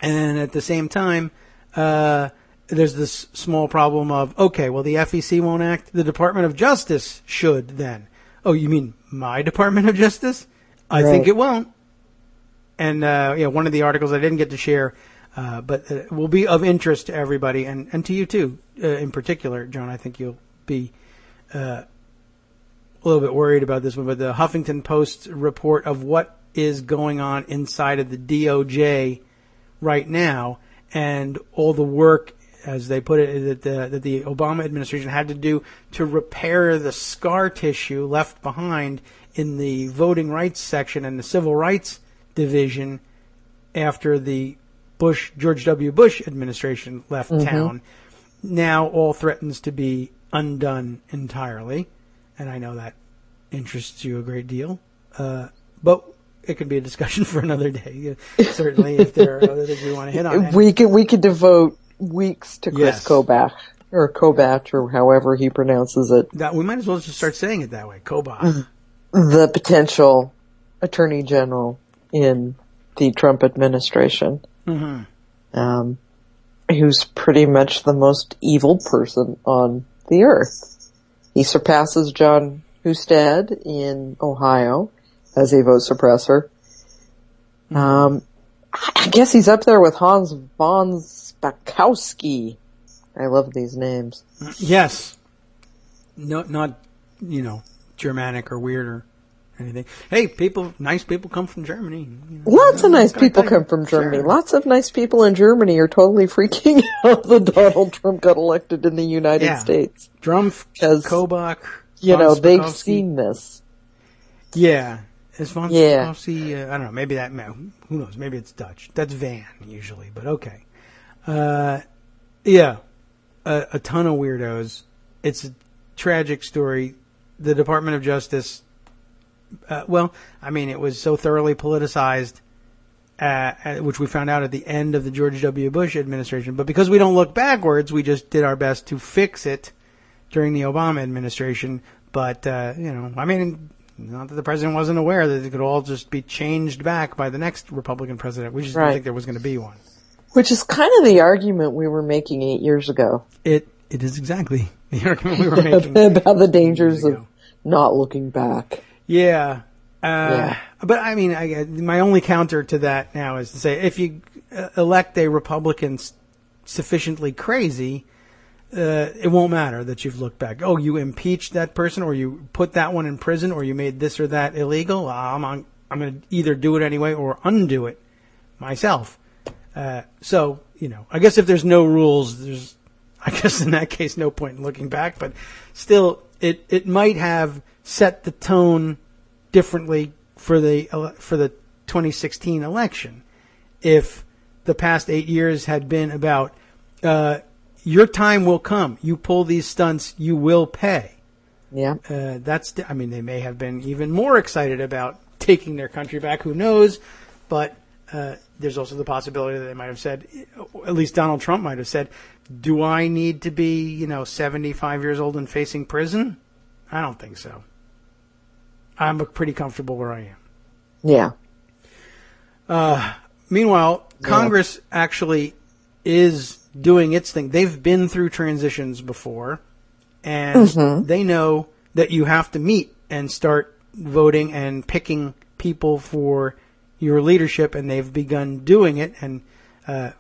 And at the same time, there's this small problem of, okay, well, the FEC won't act. The Department of Justice should then. Oh, you mean my Department of Justice? I think it won't. And one of the articles I didn't get to share, but it will be of interest to everybody, and to you too, in particular, Joan. I think you'll be a little bit worried about this one, but the Huffington Post's report of what is going on inside of the DOJ right now, and all the work, as they put it, that the Obama administration had to do to repair the scar tissue left behind in the voting rights section and the civil rights division after the George W. Bush administration left town, now all threatens to be undone entirely. And I know that interests you a great deal. But it could be a discussion for another day. Certainly, if there are other things we want to hit on. We could devote weeks to Chris Kobach, or Kobach, or however he pronounces it. That we might as well just start saying it that way, Kobach. The potential attorney general in the Trump administration. Who's pretty much the most evil person on the earth. He surpasses John Husted in Ohio as a vote suppressor. I guess he's up there with Hans von Spakowski. I love these names. Yes. No, not, Germanic or weird or anything. Hey, nice people come from Germany. Lots of nice people come from Germany. Sure. Lots of nice people in Germany are totally freaking out that Donald Trump got elected in the United States. Drumpf, 'Cause, Kobach, they've Spakowski. seen this. Yeah. Is von Spakowski, I don't know, maybe that, who knows, maybe it's Dutch. That's Van, usually, but okay. Yeah. A ton of weirdos. It's a tragic story. The Department of Justice, it was so thoroughly politicized, which we found out at the end of the George W. Bush administration. But because we don't look backwards, we just did our best to fix it during the Obama administration. But, not that the president wasn't aware that it could all just be changed back by the next Republican president. We just didn't think there was going to be one. Which is kind of the argument we were making 8 years ago. It is exactly the argument we were making about the dangers of not looking back. Yeah. But I mean, my only counter to that now is to say, if you elect a Republican sufficiently crazy, it won't matter that you've looked back. Oh, you impeached that person, or you put that one in prison, or you made this or that illegal. I'm going to either do it anyway or undo it myself. So, I guess if there's no rules, I guess in that case, no point in looking back. But still, it might have set the tone differently for the 2016 election if the past 8 years had been about your time will come. You pull these stunts, you will pay. Yeah. They may have been even more excited about taking their country back. Who knows? But there's also the possibility that they might have said, at least Donald Trump might have said, do I need to be, 75 years old and facing prison? I don't think so. I'm pretty comfortable where I am. Yeah. Meanwhile, Congress actually is doing its thing. They've been through transitions before, and they know that you have to meet and start voting and picking people for your leadership, and they've begun doing it. And, I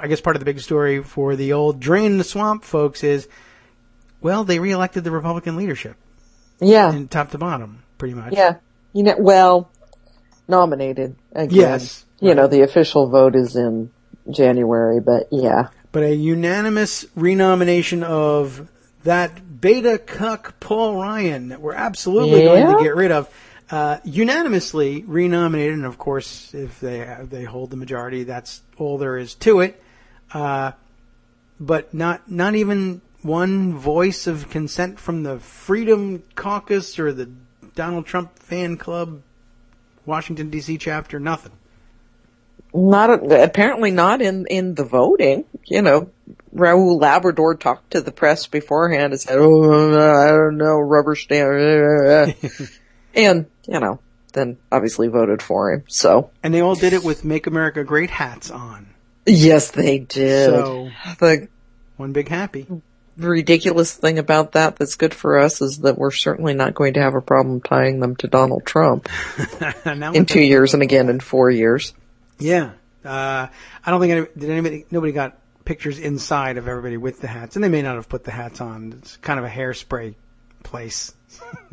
guess part of the big story for the old drain the swamp folks is, well, they reelected the Republican leadership. Yeah. And top to bottom, pretty much. Yeah. Nominated again. Yes. The official vote is in January, but yeah. But a unanimous renomination of that beta cuck Paul Ryan that we're absolutely going to get rid of. Unanimously renominated, and of course, if they hold the majority, that's all there is to it. But not even one voice of consent from the Freedom Caucus or the Donald Trump fan club, Washington D.C. chapter. Nothing. Apparently not in the voting. Raul Labrador talked to the press beforehand and said, I don't know, rubber stamp. And, then obviously voted for him, so. And they all did it with Make America Great hats on. Yes, they did. So, the one big happy. ridiculous thing about that's good for us is that we're certainly not going to have a problem tying them to Donald Trump in 2 years and again in 4 years. Yeah. I don't think nobody got pictures inside of everybody with the hats, and they may not have put the hats on. It's kind of a hairspray place.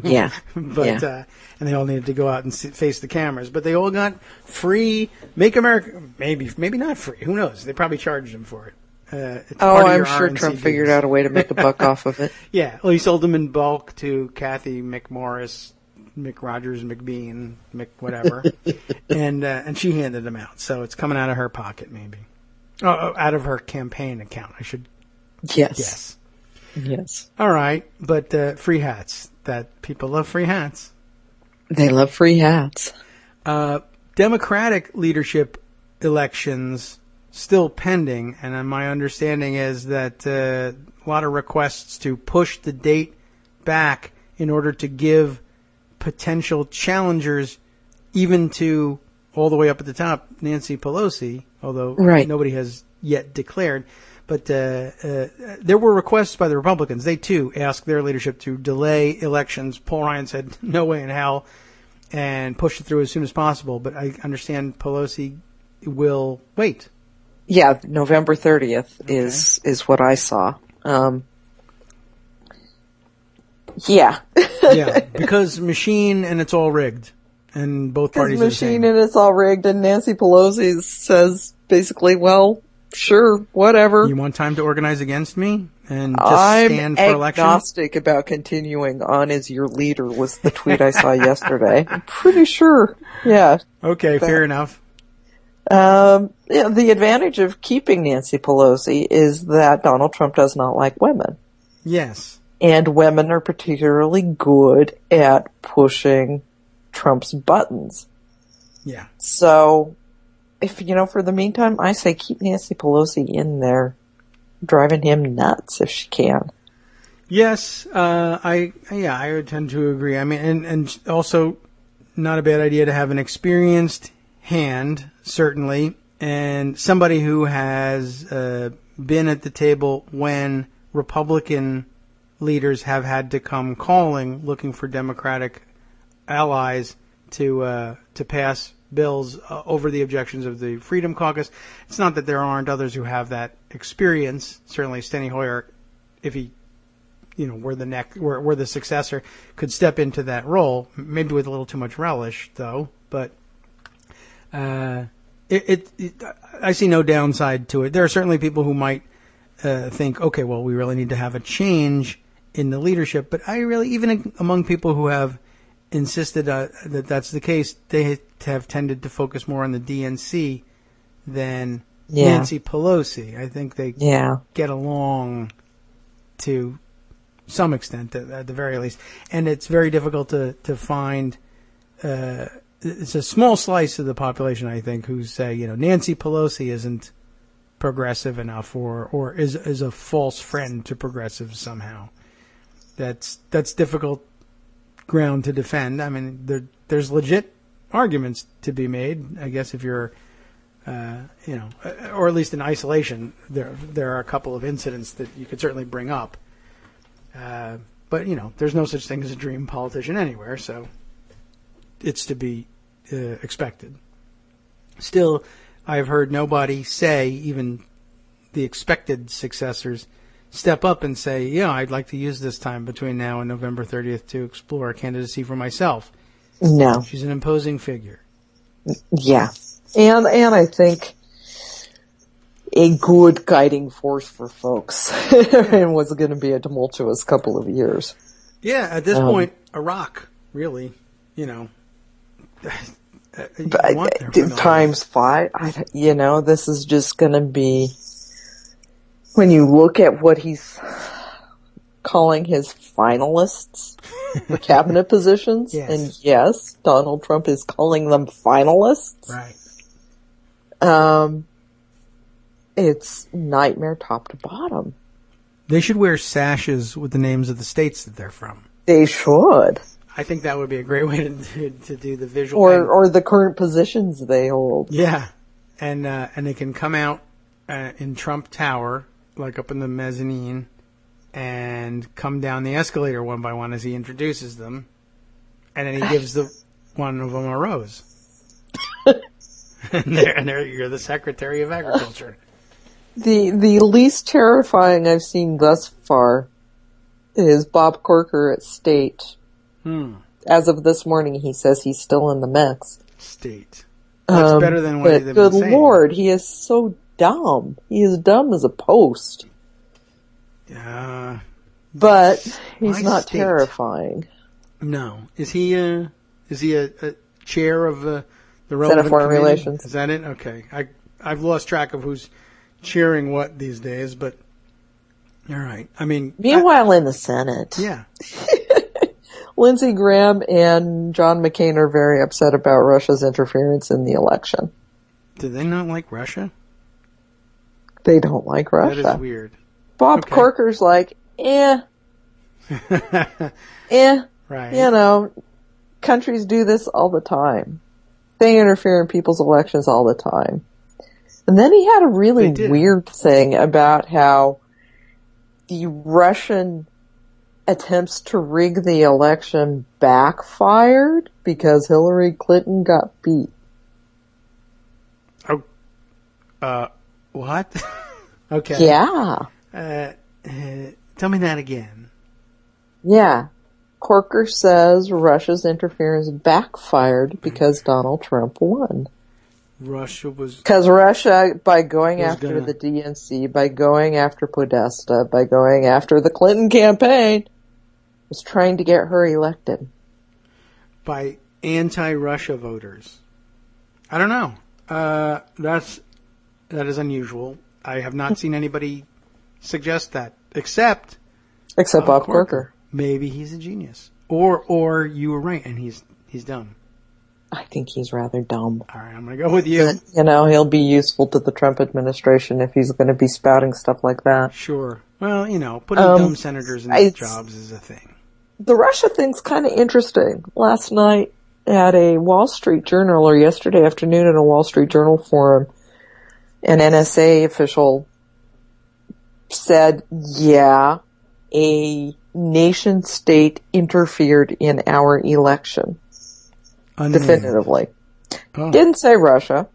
Yeah. But, and they all needed to go out and face the cameras, but they all got free Make America, maybe not free. Who knows? They probably charged them for it. I'm sure Trump figured out a way to make a buck off of it. Yeah. Well, he sold them in bulk to Kathy McMorris, McRogers, McBean, whatever. and she handed them out. So it's coming out of her pocket, maybe. Oh, out of her campaign account, I should guess. Yes. All right. But free hats. That people love free hats. They love free hats. Democratic leadership elections still pending, and my understanding is that a lot of requests to push the date back in order to give potential challengers, even to all the way up at the top, Nancy Pelosi, although nobody has yet declared. But there were requests by the Republicans. They, too, asked their leadership to delay elections. Paul Ryan said, no way in hell, and pushed it through as soon as possible. But I understand Pelosi will wait. Yeah, November 30th is what I saw. Yeah. Yeah, because machine and it's all rigged. And both parties are saying machine and it's all rigged, and Nancy Pelosi says basically, well, sure, whatever. You want time to organize against me and just I'm stand for election? I'm agnostic about continuing on as your leader was the tweet I saw yesterday. I'm pretty sure. Yeah. Okay, fair enough. Yeah, the advantage of keeping Nancy Pelosi is that Donald Trump does not like women. Yes. And women are particularly good at pushing Trump's buttons. Yeah. So, if, for the meantime, I say keep Nancy Pelosi in there, driving him nuts if she can. Yes, I would tend to agree. I mean, and also not a bad idea to have an experienced hand, certainly, and somebody who has been at the table when Republican leaders have had to come calling, looking for Democratic allies to pass bills over the objections of the Freedom Caucus. It's not that there aren't others who have that experience. Certainly, Steny Hoyer, if he, were the successor, could step into that role. Maybe with a little too much relish, though. But I see no downside to it. There are certainly people who might think, okay, well, we really need to have a change in the leadership. But I really, even among people who have insisted that that's the case, they have tended to focus more on the DNC than Nancy Pelosi. I think they get along to some extent, at the very least. And it's very difficult to find... it's a small slice of the population, I think, who say, Nancy Pelosi isn't progressive enough or is a false friend to progressives somehow. That's difficult ground to defend. I mean, there's legit arguments to be made. I guess if you're, or at least in isolation, there are a couple of incidents that you could certainly bring up. But there's no such thing as a dream politician anywhere, so it's to be expected. Still, I've heard nobody say, even the expected successors, step up and say, yeah, I'd like to use this time between now and November 30th to explore candidacy for myself. No. She's an imposing figure. Yeah. And I think a good guiding force for folks and was going to be a tumultuous couple of years. Yeah, at this point, a rock, really, times 5, this is just going to be, when you look at what he's calling his finalists for cabinet positions, yes. And yes, Donald Trump is calling them finalists. Right. It's nightmare top to bottom. They should wear sashes with the names of the states that they're from. They should. I think that would be a great way to do the visual. Or the current positions they hold. Yeah. And they can come out in Trump Tower, like up in the mezzanine, and come down the escalator one by one as he introduces them. And then he gives one of them a rose. and there you're the Secretary of Agriculture. The least terrifying I've seen thus far is Bob Corker at State. As of this morning, he says he's still in the mix. State. That's better than what they've been saying. Good Lord, he is so dumb. He is dumb as a post. But he's not State. Terrifying. No. Is he a chair of the relevant Senate Foreign committee? Relations? Is that it? Okay. I've lost track of who's cheering what these days, but all right. I mean, meanwhile, in the Senate, yeah. Lindsey Graham and John McCain are very upset about Russia's interference in the election. Do they not like Russia? They don't like Russia. That is weird. Bob Corker's like, Right. Countries do this all the time. They interfere in people's elections all the time. And then he had a really weird thing about how the Russian attempts to rig the election backfired because Hillary Clinton got beat. What? Okay. Yeah. Tell me that again. Yeah. Corker says Russia's interference backfired because Donald Trump won. Russia was... Because Russia, by going was after gonna- the DNC, by going after Podesta, by going after the Clinton campaign, was trying to get her elected. By anti-Russia voters. I don't know. That is unusual. I have not seen anybody suggest that, except Bob Corker. Maybe he's a genius, or you were right, and he's dumb. I think he's rather dumb. All right, I'm going to go with you. But, he'll be useful to the Trump administration if he's going to be spouting stuff like that. Sure. Well, putting dumb senators in these jobs is a thing. The Russia thing's kind of interesting. Last night at a Wall Street Journal, or yesterday afternoon at a Wall Street Journal forum, an NSA official said, yeah, a nation state interfered in our election. Unnamed. Definitively. Oh. Didn't say Russia.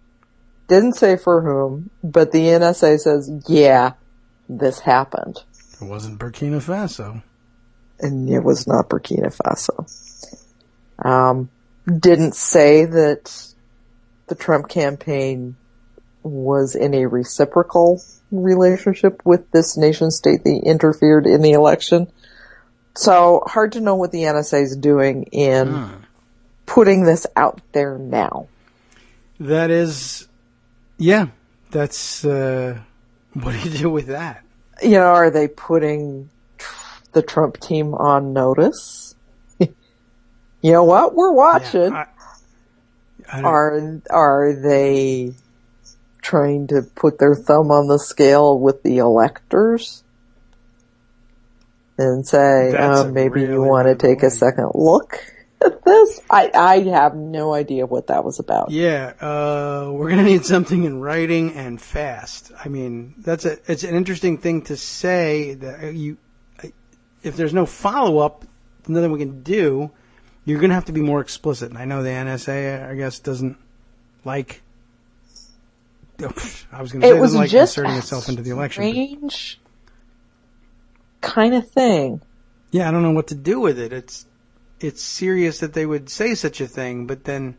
Didn't say for whom. But the NSA says, yeah, this happened. It wasn't Burkina Faso. And it was not Burkina Faso. Didn't say that the Trump campaign was in a reciprocal relationship with this nation state that interfered in the election. So hard to know what the NSA is doing in putting this out there now. That is, yeah, that's, what do you do with that? Are they putting the Trump team on notice? You know what? We're watching. Yeah, I don't- Are they trying to put their thumb on the scale with the electors and say, That's a maybe you really want to good take way. a second look at this? I have no idea what that was about. Yeah, we're going to need something in writing and fast. I mean, it's an interesting thing to say that if there's no follow-up, nothing we can do, you're going to have to be more explicit. And I know the NSA, I guess, doesn't like, I was going to say, It was doesn't like just inserting a itself into the election. strange kind of thing. Yeah, I don't know what to do with it. It's serious that they would say such a thing, but then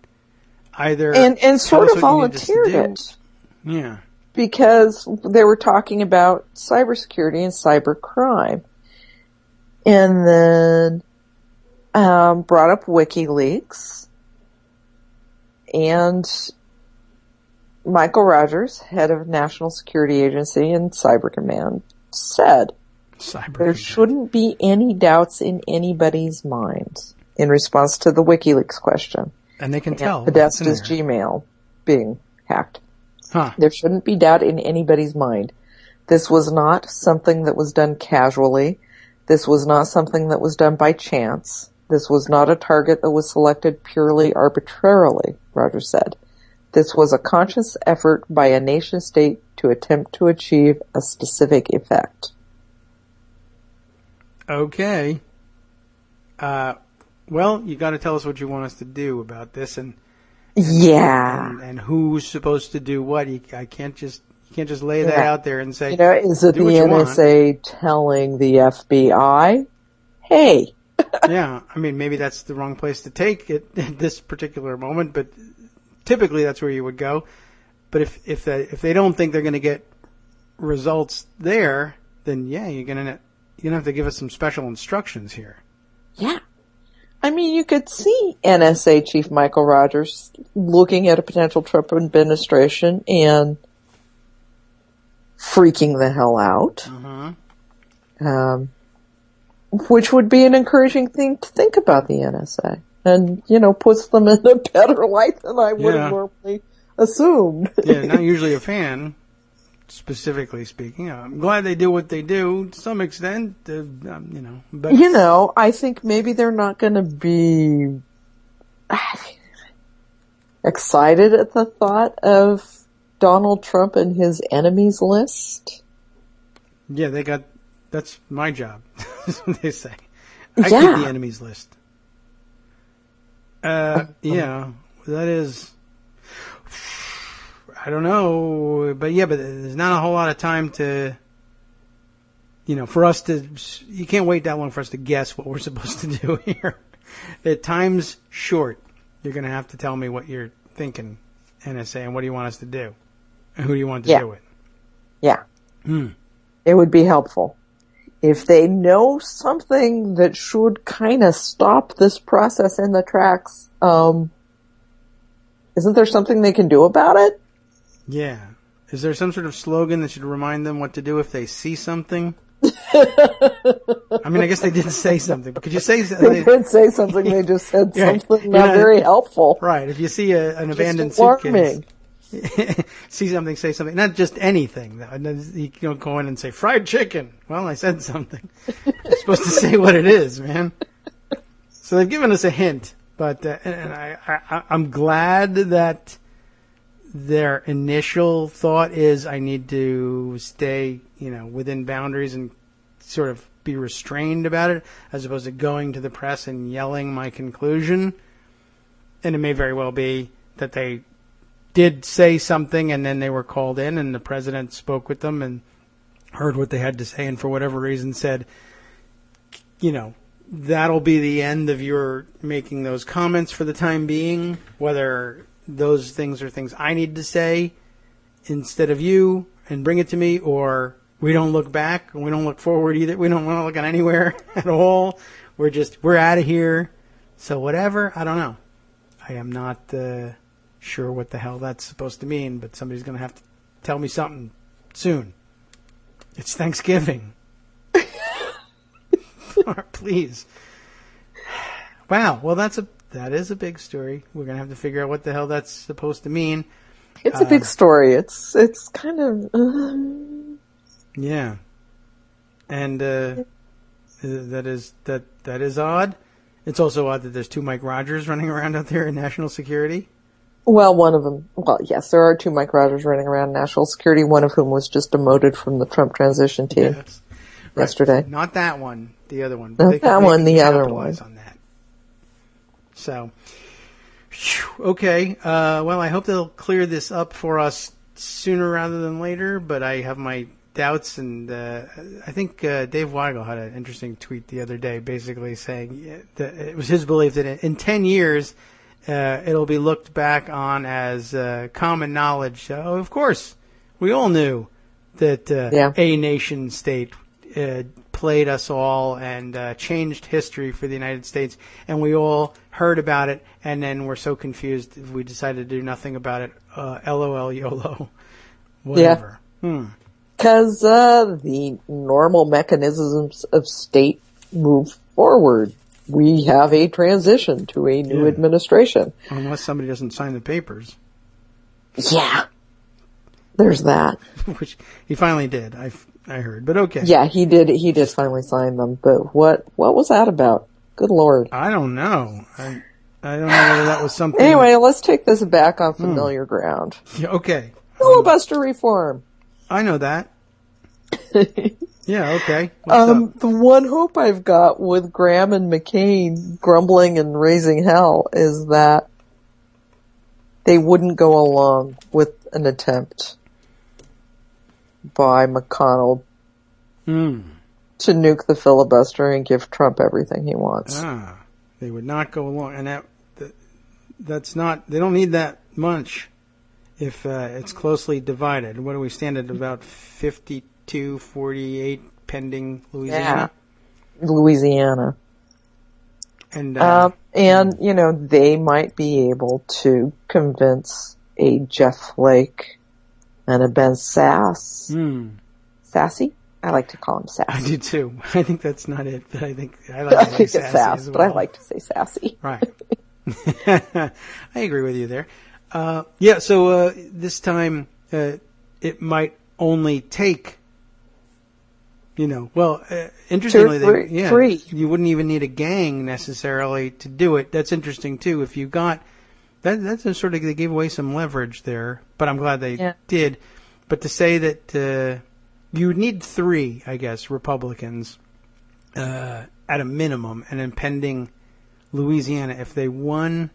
either And tell sort us of what you need us to volunteered do. it. Yeah. Because they were talking about cybersecurity and cybercrime. And then brought up WikiLeaks. And Michael Rogers, head of National Security Agency and Cyber Command, said there shouldn't be any doubts in anybody's minds in response to the WikiLeaks question. And they can tell. Podesta's Gmail being hacked. Huh. There shouldn't be doubt in anybody's mind. This was not something that was done casually. This was not something that was done by chance. This was not a target that was selected purely arbitrarily, Rogers said. This was a conscious effort by a nation state to attempt to achieve a specific effect. Okay. Well, you got to tell us what you want us to do about this, and who's supposed to do what. You can't just lay that out there and say, is it the do what you want. NSA telling the FBI, hey? Yeah, I mean, maybe that's the wrong place to take it at this particular moment, but typically that's where you would go. But if they don't think they're going to get results there, then yeah, you're gonna have to give us some special instructions here. Yeah. I mean, you could see NSA Chief Michael Rogers looking at a potential Trump administration and freaking the hell out. Which would be an encouraging thing to think about the NSA. And, puts them in a better light than I would have normally assumed. Yeah, not usually a fan, specifically speaking. I'm glad they do what they do to some extent, but... I think maybe they're not going to be excited at the thought of Donald Trump and his enemies list. Yeah, that's my job, is what they say. I keep the enemies list. Yeah, that is... I don't know, but there's not a whole lot of time to, for us to, you can't wait that long for us to guess what we're supposed to do here. The time's short. You're going to have to tell me what you're thinking, NSA, and what do you want us to do? And who do you want to do it? Yeah. It would be helpful. If they know something that should kind of stop this process in the tracks, isn't there something they can do about it? Yeah. Is there some sort of slogan that should remind them what to do if they see something? I mean, I guess they did say something, but could you say something? They did say something. They just said something not very helpful. Right. If you see an abandoned alarming. Suitcase, see something, say something. Not just anything. You don't go in and say, fried chicken. Well, I said something. You're supposed to say what it is, man. So they've given us a hint, but I'm glad that their initial thought is I need to stay, within boundaries and sort of be restrained about it, as opposed to going to the press and yelling my conclusion. And it may very well be that they did say something and then they were called in and the president spoke with them and heard what they had to say and for whatever reason said, that'll be the end of your making those comments for the time being, whether those things are things I need to say instead of you and bring it to me, or we don't look back and we don't look forward either. We don't want to look at anywhere at all. We're out of here. So whatever, I don't know. I am not sure what the hell that's supposed to mean, but somebody's going to have to tell me something soon. It's Thanksgiving. Please. Wow. Well, that is a big story. We're going to have to figure out what the hell that's supposed to mean. It's a big story. It's kind of... Yeah. And that is odd. It's also odd that there's two Mike Rogers running around out there in national security. Well, one of them... Well, yes, there are two Mike Rogers running around national security, one of whom was just demoted from the Trump transition team yesterday. Right. Not that one. The other one. Not that one, the other one. On that. So, okay. Well, I hope they'll clear this up for us sooner rather than later, but I have my doubts, and I think Dave Weigel had an interesting tweet the other day basically saying that it was his belief that in 10 years it'll be looked back on as common knowledge. Of course, we all knew that a nation state played us all and changed history for the United States, and we all heard about it, and then we're so confused we decided to do nothing about it. LOL, YOLO, whatever. Because the normal mechanisms of state move forward. We have a transition to a new administration. Unless somebody doesn't sign the papers. Yeah. There's that. Which he finally did, I heard, but okay. Yeah, he did finally sign them, but what was that about? Good Lord. I don't know. I don't know whether that was something... Anyway, let's take this back on familiar ground. Yeah, okay. Filibuster reform. I know that. Yeah, okay. What's up? The one hope I've got with Graham and McCain grumbling and raising hell is that they wouldn't go along with an attempt by McConnell to nuke the filibuster and give Trump everything he wants. They would not go along, and that's not. They don't need that much if it's closely divided. What do we stand at? About 52-48 pending Louisiana. Yeah, Louisiana. And they might be able to convince a Jeff Flake and a Ben Sassy? I like to call him Sassy. I do too. I think that's not it, but I think I think it's Sass, but I like to say Sassy. Right. I agree with you there. So this time it might only take, interestingly, three. You wouldn't even need a gang necessarily to do it. That's interesting too. If you got that's a sort of, they gave away some leverage there, but I'm glad they did. But to say that you would need 3, I guess, Republicans at a minimum, and then pending Louisiana, if they won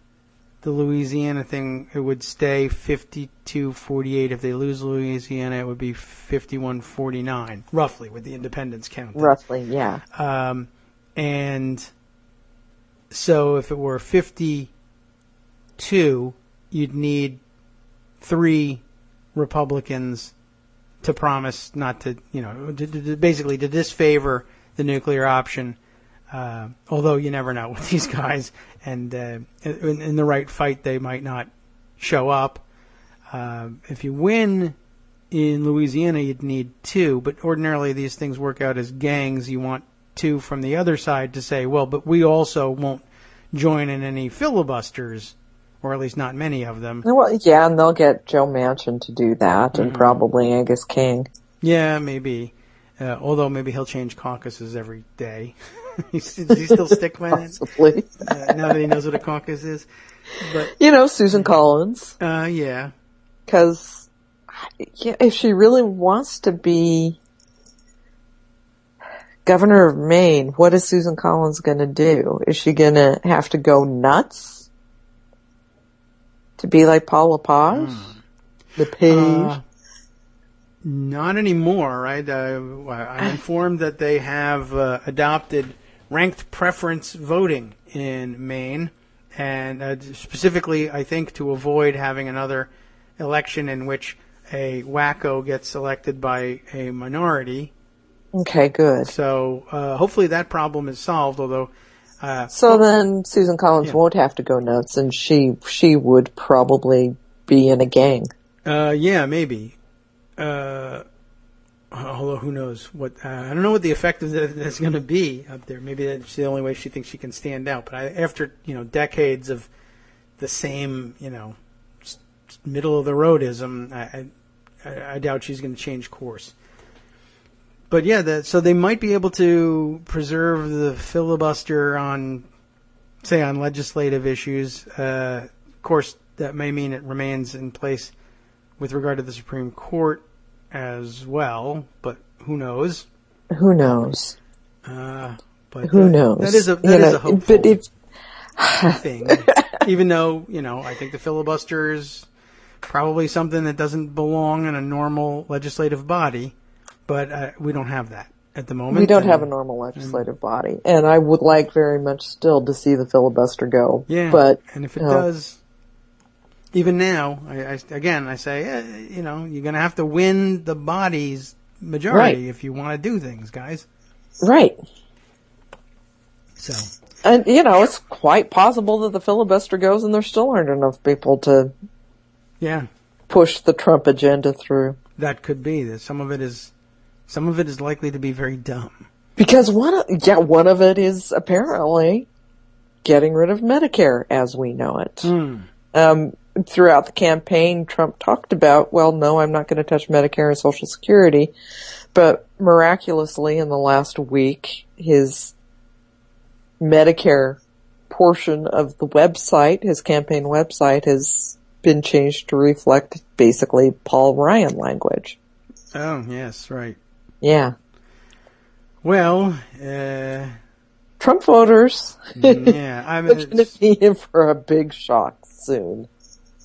the Louisiana thing, it would stay 52-48. If they lose Louisiana, it would be 51-49, roughly, with the independents counted. Roughly, yeah. And so if it were 52, you'd need 3 Republicans to promise not to, basically to disfavor the nuclear option. Although you never know with these guys, and in the right fight they might not show up. If you win in Louisiana, you'd need 2, but ordinarily these things work out as gangs. You want 2 from the other side to say, well, but we also won't join in any filibusters, or at least not many of them. Well, yeah, and they'll get Joe Manchin to do that, and probably Angus King. Yeah, maybe. Although maybe he'll change caucuses every day. Does he still stick with it? Possibly. Now that he knows what a caucus is. But Susan Collins. Yeah. Because if she really wants to be governor of Maine, what is Susan Collins going to do? Is she going to have to go nuts to be like Paul LePage? LePage? Not anymore, right? I'm informed that they have adopted ranked preference voting in Maine, and specifically, I think, to avoid having another election in which a wacko gets elected by a minority. Okay, good. So hopefully that problem is solved, although... then Susan Collins won't have to go nuts, and she would probably be in a gang. Yeah, maybe. Although who knows what? I don't know what the effect of that's going to be up there. Maybe that's the only way she thinks she can stand out. But after decades of the same middle of the roadism, I doubt she's going to change course. But yeah, so they might be able to preserve the filibuster on legislative issues. Of course, that may mean it remains in place with regard to the Supreme Court as well, but who knows? Who knows? But who knows? That is a hopeful thing. Even though I think the filibuster is probably something that doesn't belong in a normal legislative body, but we don't have that at the moment. We don't have a normal legislative body, and I would like very much still to see the filibuster go. Yeah, and if it does. Even now, I say, you're going to have to win the body's majority if you want to do things, guys. Right. So. And, it's quite possible that the filibuster goes and there still aren't enough people to push the Trump agenda through. That could be. That some of it is likely to be very dumb. Because one of it is apparently getting rid of Medicare as we know it. Throughout the campaign, Trump talked about, well, no, I'm not going to touch Medicare and Social Security. But miraculously, in the last week, his Medicare portion of the website, his campaign website, has been changed to reflect basically Paul Ryan language. Oh, yes, right. Yeah. Well, Trump voters. Yeah, I mean, are going to be in for a big shock soon.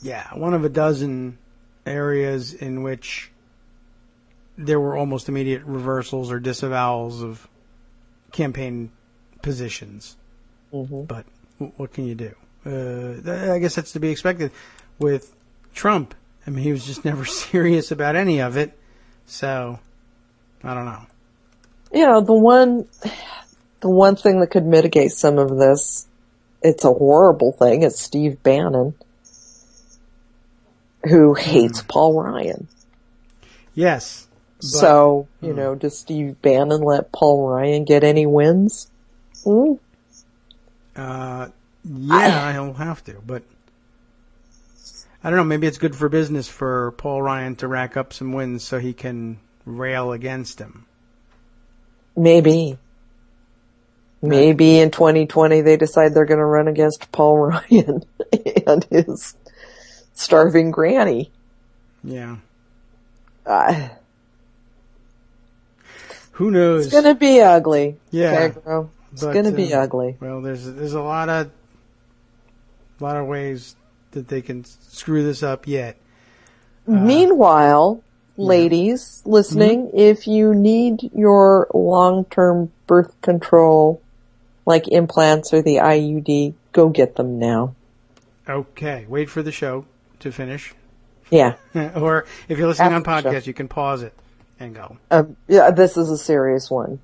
Yeah, one of a dozen areas in which there were almost immediate reversals or disavowals of campaign positions. But what can you do? I guess that's to be expected with Trump. I mean, he was just never serious about any of it. So, I don't know. The one thing that could mitigate some of this, it's a horrible thing, it's Steve Bannon, who hates Paul Ryan. Yes. So, does Steve Bannon let Paul Ryan get any wins? Yeah, he'll have to, but I don't know, maybe it's good for business for Paul Ryan to rack up some wins so he can rail against him. Maybe. Maybe in 2020 they decide they're going to run against Paul Ryan and his starving granny. Yeah. Who knows? It's going to be ugly. Yeah. Kagro. It's going to be ugly. Well, there's a lot of ways that they can screw this up yet. Meanwhile, ladies listening, if you need your long-term birth control, like implants or the IUD, go get them now. Okay, wait for the show to finish. Yeah. Or if you're listening After on the show. podcast, you can pause it and go. Yeah, this is a serious one.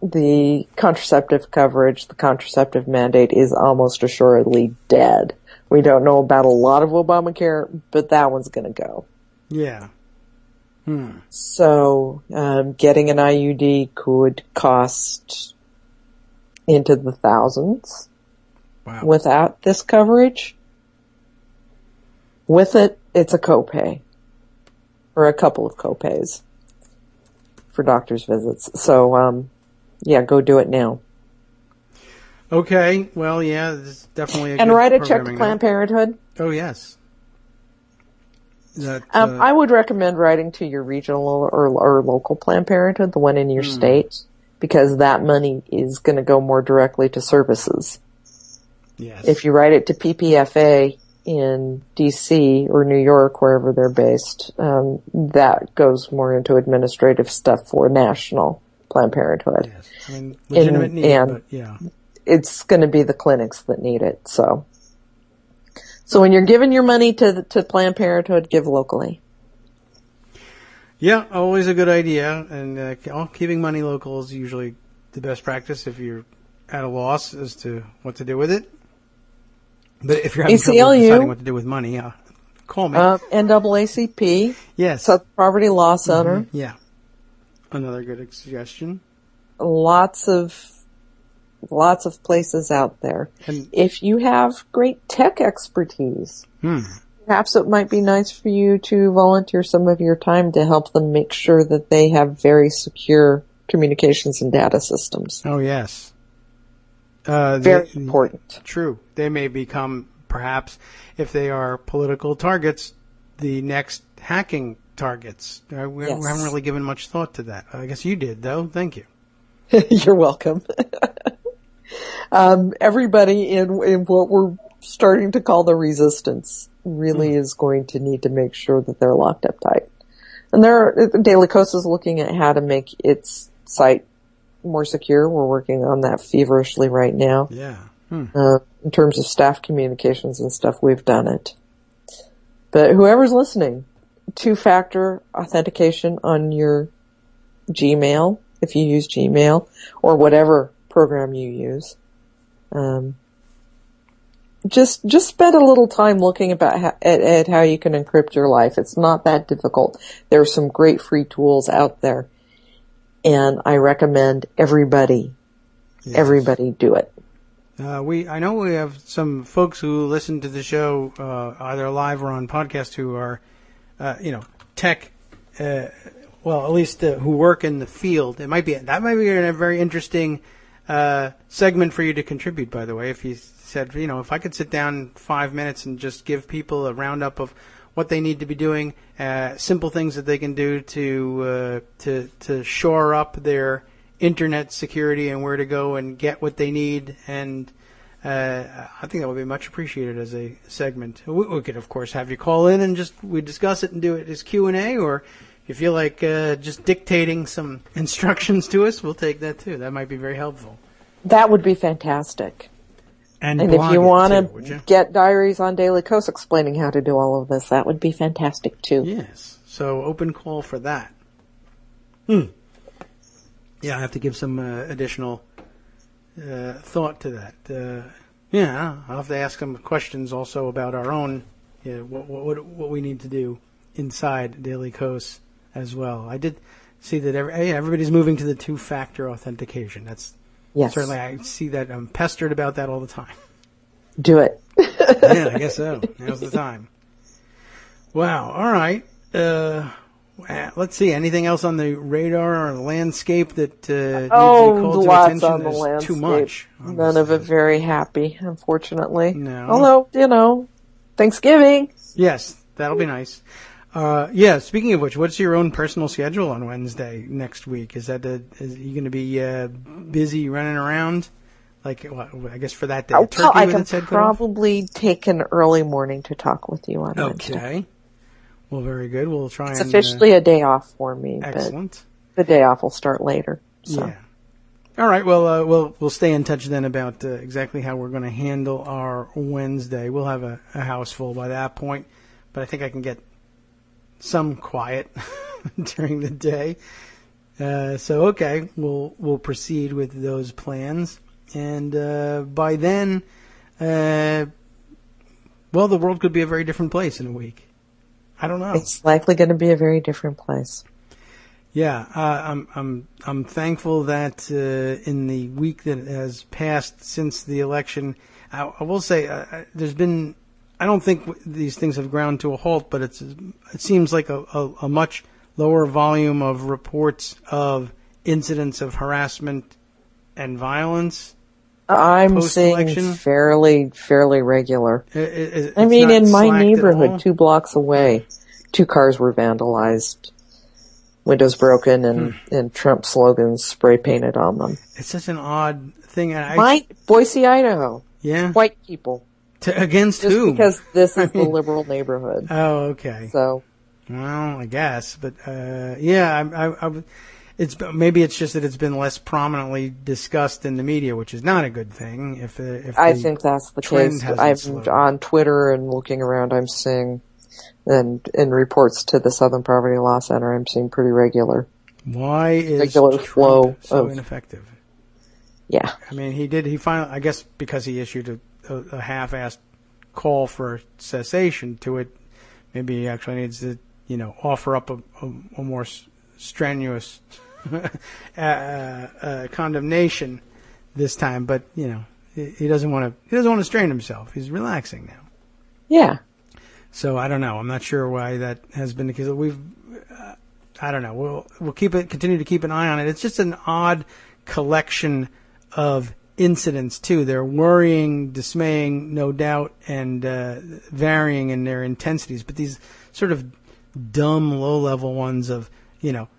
The contraceptive coverage, the contraceptive mandate is almost assuredly dead. We don't know about a lot of Obamacare, but that one's going to go. Yeah. So, getting an IUD could cost into the thousands. Wow. Without this coverage. With it, it's a copay. Or a couple of copays for doctor's visits. So, yeah, go do it now. Okay. Well, yeah, this is definitely a And good write a check to programming Planned note. Parenthood. Oh, yes. That, I would recommend writing to your regional or local Planned Parenthood, the one in your state, because that money is going to go more directly to services. yes. If you write it to PPFA in DC or New York, wherever they're based, that goes more into administrative stuff for national Planned Parenthood. Yes. I mean, legitimate need, and but yeah. It's going to be the clinics that need it. So when you're giving your money to Planned Parenthood, give locally. Yeah, always a good idea. And keeping money local is usually the best practice if you're at a loss as to what to do with it. But if you're having trouble ACLU, deciding what to do with money, call me. NAACP, yes. South Poverty Law Center. Yeah. Another good suggestion. Lots of places out there. And- if you have great tech expertise, perhaps it might be nice for you to volunteer some of your time to help them make sure that they have very secure communications and data systems. Oh, yes. Very important. True. They may become, perhaps, if they are political targets, the next hacking targets. We haven't really given much thought to that. I guess you did, though. Thank you. You're welcome. Everybody in what we're starting to call the resistance really is going to need to make sure that they're locked up tight. And Daily Kos is looking at how to make its site more secure. We're working on that feverishly right now. Yeah. In terms of staff communications and stuff, we've done it. But whoever's listening, 2-factor authentication on your Gmail, if you use Gmail, or whatever program you use. Just spend a little time looking at how you can encrypt your life. It's not that difficult. There are some great free tools out there. And I recommend everybody do it. I know we have some folks who listen to the show, either live or on podcast, who are, tech, well, at least who work in the field. That might be a very interesting segment for you to contribute, by the way. If you said, if I could sit down 5 minutes and just give people a roundup of what they need to be doing, simple things that they can do to shore up their internet security and where to go and get what they need, and I think that would be much appreciated as a segment. We could, of course, have you call in and we discuss it and do it as Q&A, or if you feel like just dictating some instructions to us, we'll take that too. That might be very helpful. That would be fantastic. And if you want to get diaries on Daily Kos explaining how to do all of this, that would be fantastic too. Yes. So open call for that. Yeah, I have to give some additional thought to that. I'll have to ask some questions also about our own, what we need to do inside Daily Kos as well. I did see that everybody's moving to the 2-factor authentication. That's certainly, I see that. I'm pestered about that all the time. Do it. Yeah, I guess so. Now's the time. Wow. All right. Let's see. Anything else on the radar or the landscape that needs to be called to lots attention? on the There's landscape. too much. None of it very happy, unfortunately. No. Although, Thanksgiving. Yes, that'll be nice. Speaking of which, what's your own personal schedule on Wednesday next week? Is you going to be busy running around Like, I guess for that day, Oh, a turkey I with can its head cut off? probably take an early morning to talk with you on Wednesday. Okay. Well, very good. We'll try It's and... officially a day off for me, excellent. but the day off will start later. So. Yeah. All right. Well, we'll stay in touch then about exactly how we're going to handle our Wednesday. We'll have a house full by that point, but I think I can get some quiet during the day. So okay, we'll proceed with those plans, and by then, the world could be a very different place in a week. I don't know. It's likely going to be a very different place. Yeah, I'm thankful that in the week that has passed since the election, I will say there's been. I don't think these things have ground to a halt, but it seems like a much lower volume of reports of incidents of harassment and violence. I'm seeing fairly regular. I mean, in my neighborhood, 2 blocks away, 2 cars were vandalized, windows broken, and Trump slogans spray painted on them. It's such an odd thing. Boise, Idaho. Yeah. White people. Against just who? Because this is the liberal neighborhood. Oh, okay. So. Well, I guess, but maybe it's just that it's been less prominently discussed in the media, which is not a good thing. If I think that's the case. I'm on Twitter and looking around. I'm seeing, and in reports to the Southern Poverty Law Center, I'm seeing pretty regular. Why is regular Trump flow so ineffective? Yeah, I mean, he finally. I guess because he issued a half-assed call for cessation to it. Maybe he actually needs to, offer up a more strenuous condemnation this time. But he doesn't want to strain himself. He's relaxing now. Yeah. So I don't know. I'm not sure why that has been the case. I don't know. We'll continue to keep an eye on it. It's just an odd collection of incidents too. They're worrying, dismaying, no doubt, and varying in their intensities. But these sort of dumb, low-level ones of,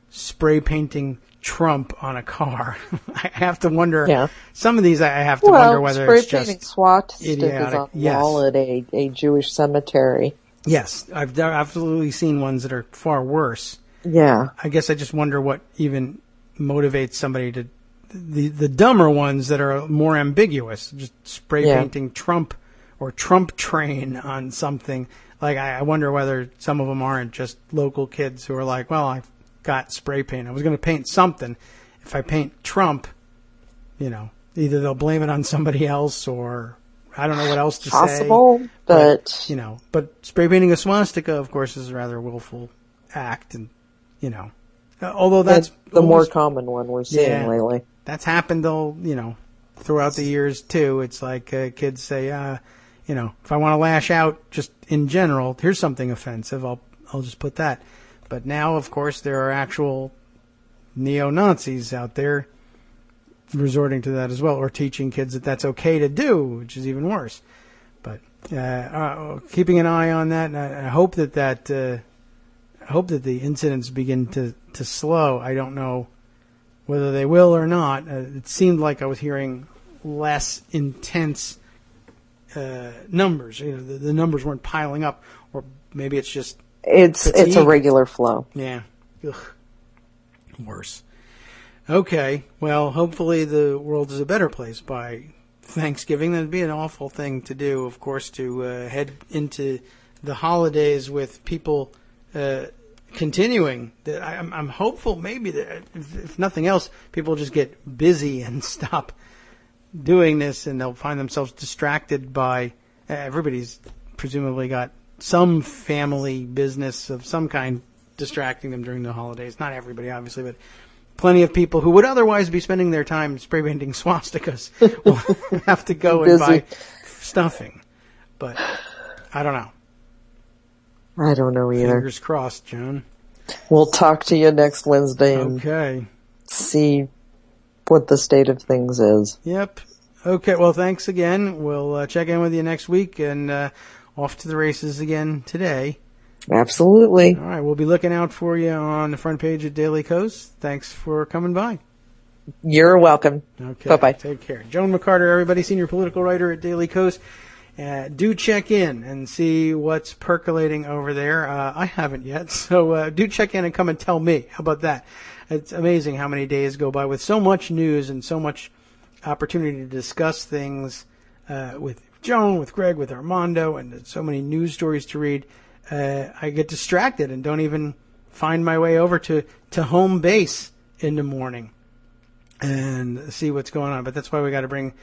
spray painting Trump on a car. I have to wonder. Yeah. Some of these I have to wonder whether it's just spray painting SWAT stickers on the wall at a Jewish cemetery. Yes, I've absolutely seen ones that are far worse. Yeah. I guess I just wonder what even motivates somebody to the dumber ones that are more ambiguous, just spray painting Trump or Trump train on something. Like, I wonder whether some of them aren't just local kids who are like, well, I've got spray paint. I was going to paint something. If I paint Trump, either they'll blame it on somebody else or I don't know what else to say. Possible, but... But spray painting a swastika, of course, is a rather willful act. And, although that's... the more common one we're seeing lately. That's happened, though, throughout the years, too. It's like kids say, if I want to lash out just in general, here's something offensive, I'll just put that. But now, of course, there are actual neo-Nazis out there resorting to that as well, or teaching kids that that's okay to do, which is even worse. But keeping an eye on that, and I hope that the incidents begin to slow. I don't know whether they will or not. It seemed like I was hearing less intense numbers. The numbers weren't piling up, or maybe it's just it's a regular flow. Yeah. Ugh. Worse. Okay. Well, hopefully the world is a better place by Thanksgiving. That'd be an awful thing to do, of course, to head into the holidays with people continuing. I'm hopeful maybe that, if nothing else, people just get busy and stop doing this, and they'll find themselves distracted by everybody's presumably got some family business of some kind distracting them during the holidays. Not everybody, obviously, but plenty of people who would otherwise be spending their time spray painting swastikas will have to go and buy stuffing. But I don't know. I don't know either. Fingers crossed, John. We'll talk to you next Wednesday and see what the state of things is. Yep. Okay, well, thanks again. We'll check in with you next week, and off to the races again today. Absolutely. All right, we'll be looking out for you on the front page of Daily Kos. Thanks for coming by. You're welcome. Okay. Bye-bye. Take care. Joan McCarter, everybody, senior political writer at Daily Kos. Do check in and see what's percolating over there. I haven't yet, so do check in and come and tell me. How about that? It's amazing how many days go by with so much news and so much opportunity to discuss things with Joan, with Greg, with Armando, and so many news stories to read. I get distracted and don't even find my way over to home base in the morning and see what's going on. But that's why we got to bring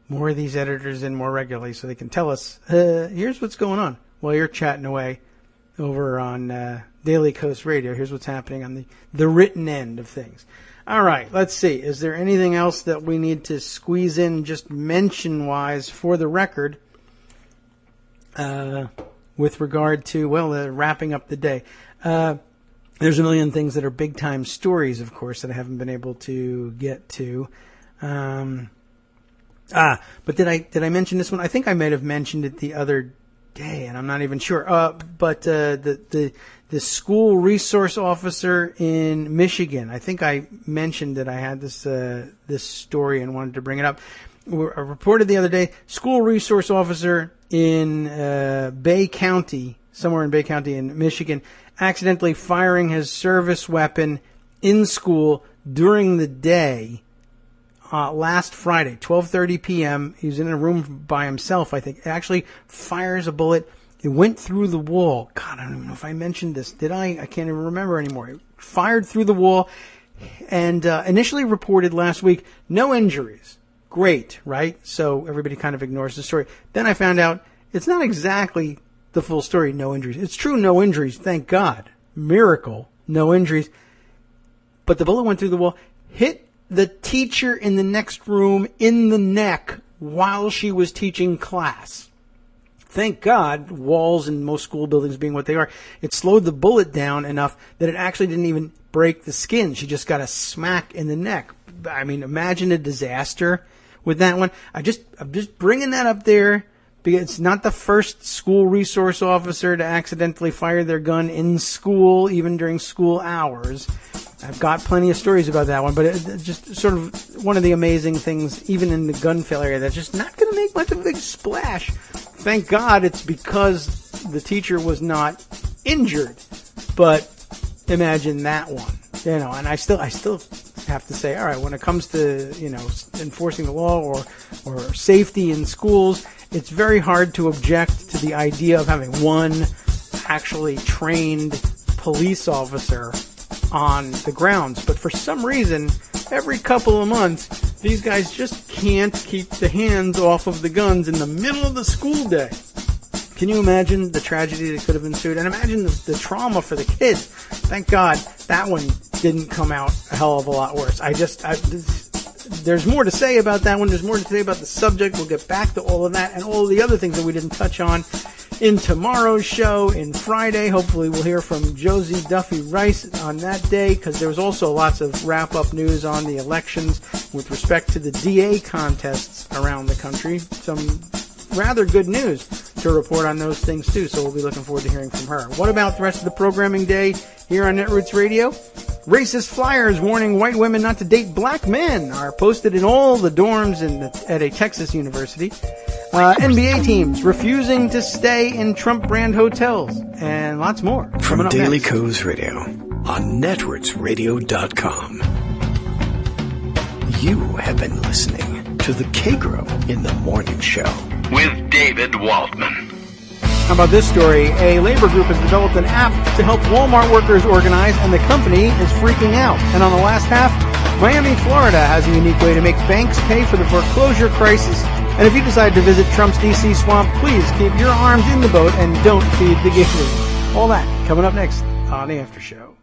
more of these editors in more regularly so they can tell us, here's what's going on while you're chatting away over on Daily Kos Radio. Here's what's happening on the written end of things. All right, let's see. Is there anything else that we need to squeeze in just mention-wise for the record with regard to, wrapping up the day? There's a million things that are big-time stories, of course, that I haven't been able to get to. But did I mention this one? I think I might have mentioned it the other day, and I'm not even sure. But the school resource officer in Michigan, I think I mentioned that I had this story and wanted to bring it up. I reported the other day, school resource officer in Bay County, somewhere in Bay County in Michigan, accidentally firing his service weapon in school during the day. Last Friday, 12:30 p.m., he was in a room by himself, I think. It actually fires a bullet. It went through the wall. God, I don't even know if I mentioned this. Did I? I can't even remember anymore. It fired through the wall and initially reported last week, no injuries. Great, right? So everybody kind of ignores the story. Then I found out it's not exactly the full story, no injuries. It's true, no injuries, thank God. Miracle, no injuries. But the bullet went through the wall, hit the teacher in the next room in the neck while she was teaching class. Thank God, walls in most school buildings being what they are, it slowed the bullet down enough that it actually didn't even break the skin. She just got a smack in the neck. I mean, imagine a disaster with that one. I'm just bringing that up there because it's not the first school resource officer to accidentally fire their gun in school, even during school hours. I've got plenty of stories about that one, but it's just sort of one of the amazing things, even in the gun fail area, that's just not going to make much of a big splash. Thank God it's because the teacher was not injured. But imagine that one, and I still have to say, all right, when it comes to, enforcing the law or safety in schools, it's very hard to object to the idea of having one actually trained police officer on the grounds. But for some reason, every couple of months, these guys just can't keep the hands off of the guns in the middle of the school day. Can you imagine the tragedy that could have ensued? And imagine the trauma for the kids. Thank God that one didn't come out a hell of a lot worse. There's more to say about that one. There's more to say about the subject. We'll get back to all of that and all of the other things that we didn't touch on in tomorrow's show. In Friday, hopefully we'll hear from Josie Duffy Rice on that day, because there was also lots of wrap-up news on the elections with respect to the DA contests around the country. Some rather good news to report on those things too, so we'll be looking forward to hearing from her. What about the rest of the programming day here on Netroots Radio? Racist flyers warning white women not to date black men are posted in all the dorms at a Texas university. NBA teams refusing to stay in Trump-brand hotels, and lots more. From Daily Kos Radio on netrootsradio.com. You have been listening to the Kagro in the Morning Show with David Waldman. How about this story? A labor group has developed an app to help Walmart workers organize, and the company is freaking out. And on the last half, Miami, Florida has a unique way to make banks pay for the foreclosure crisis. And if you decide to visit Trump's D.C. swamp, please keep your arms in the boat and don't feed the gators. All that coming up next on the After Show.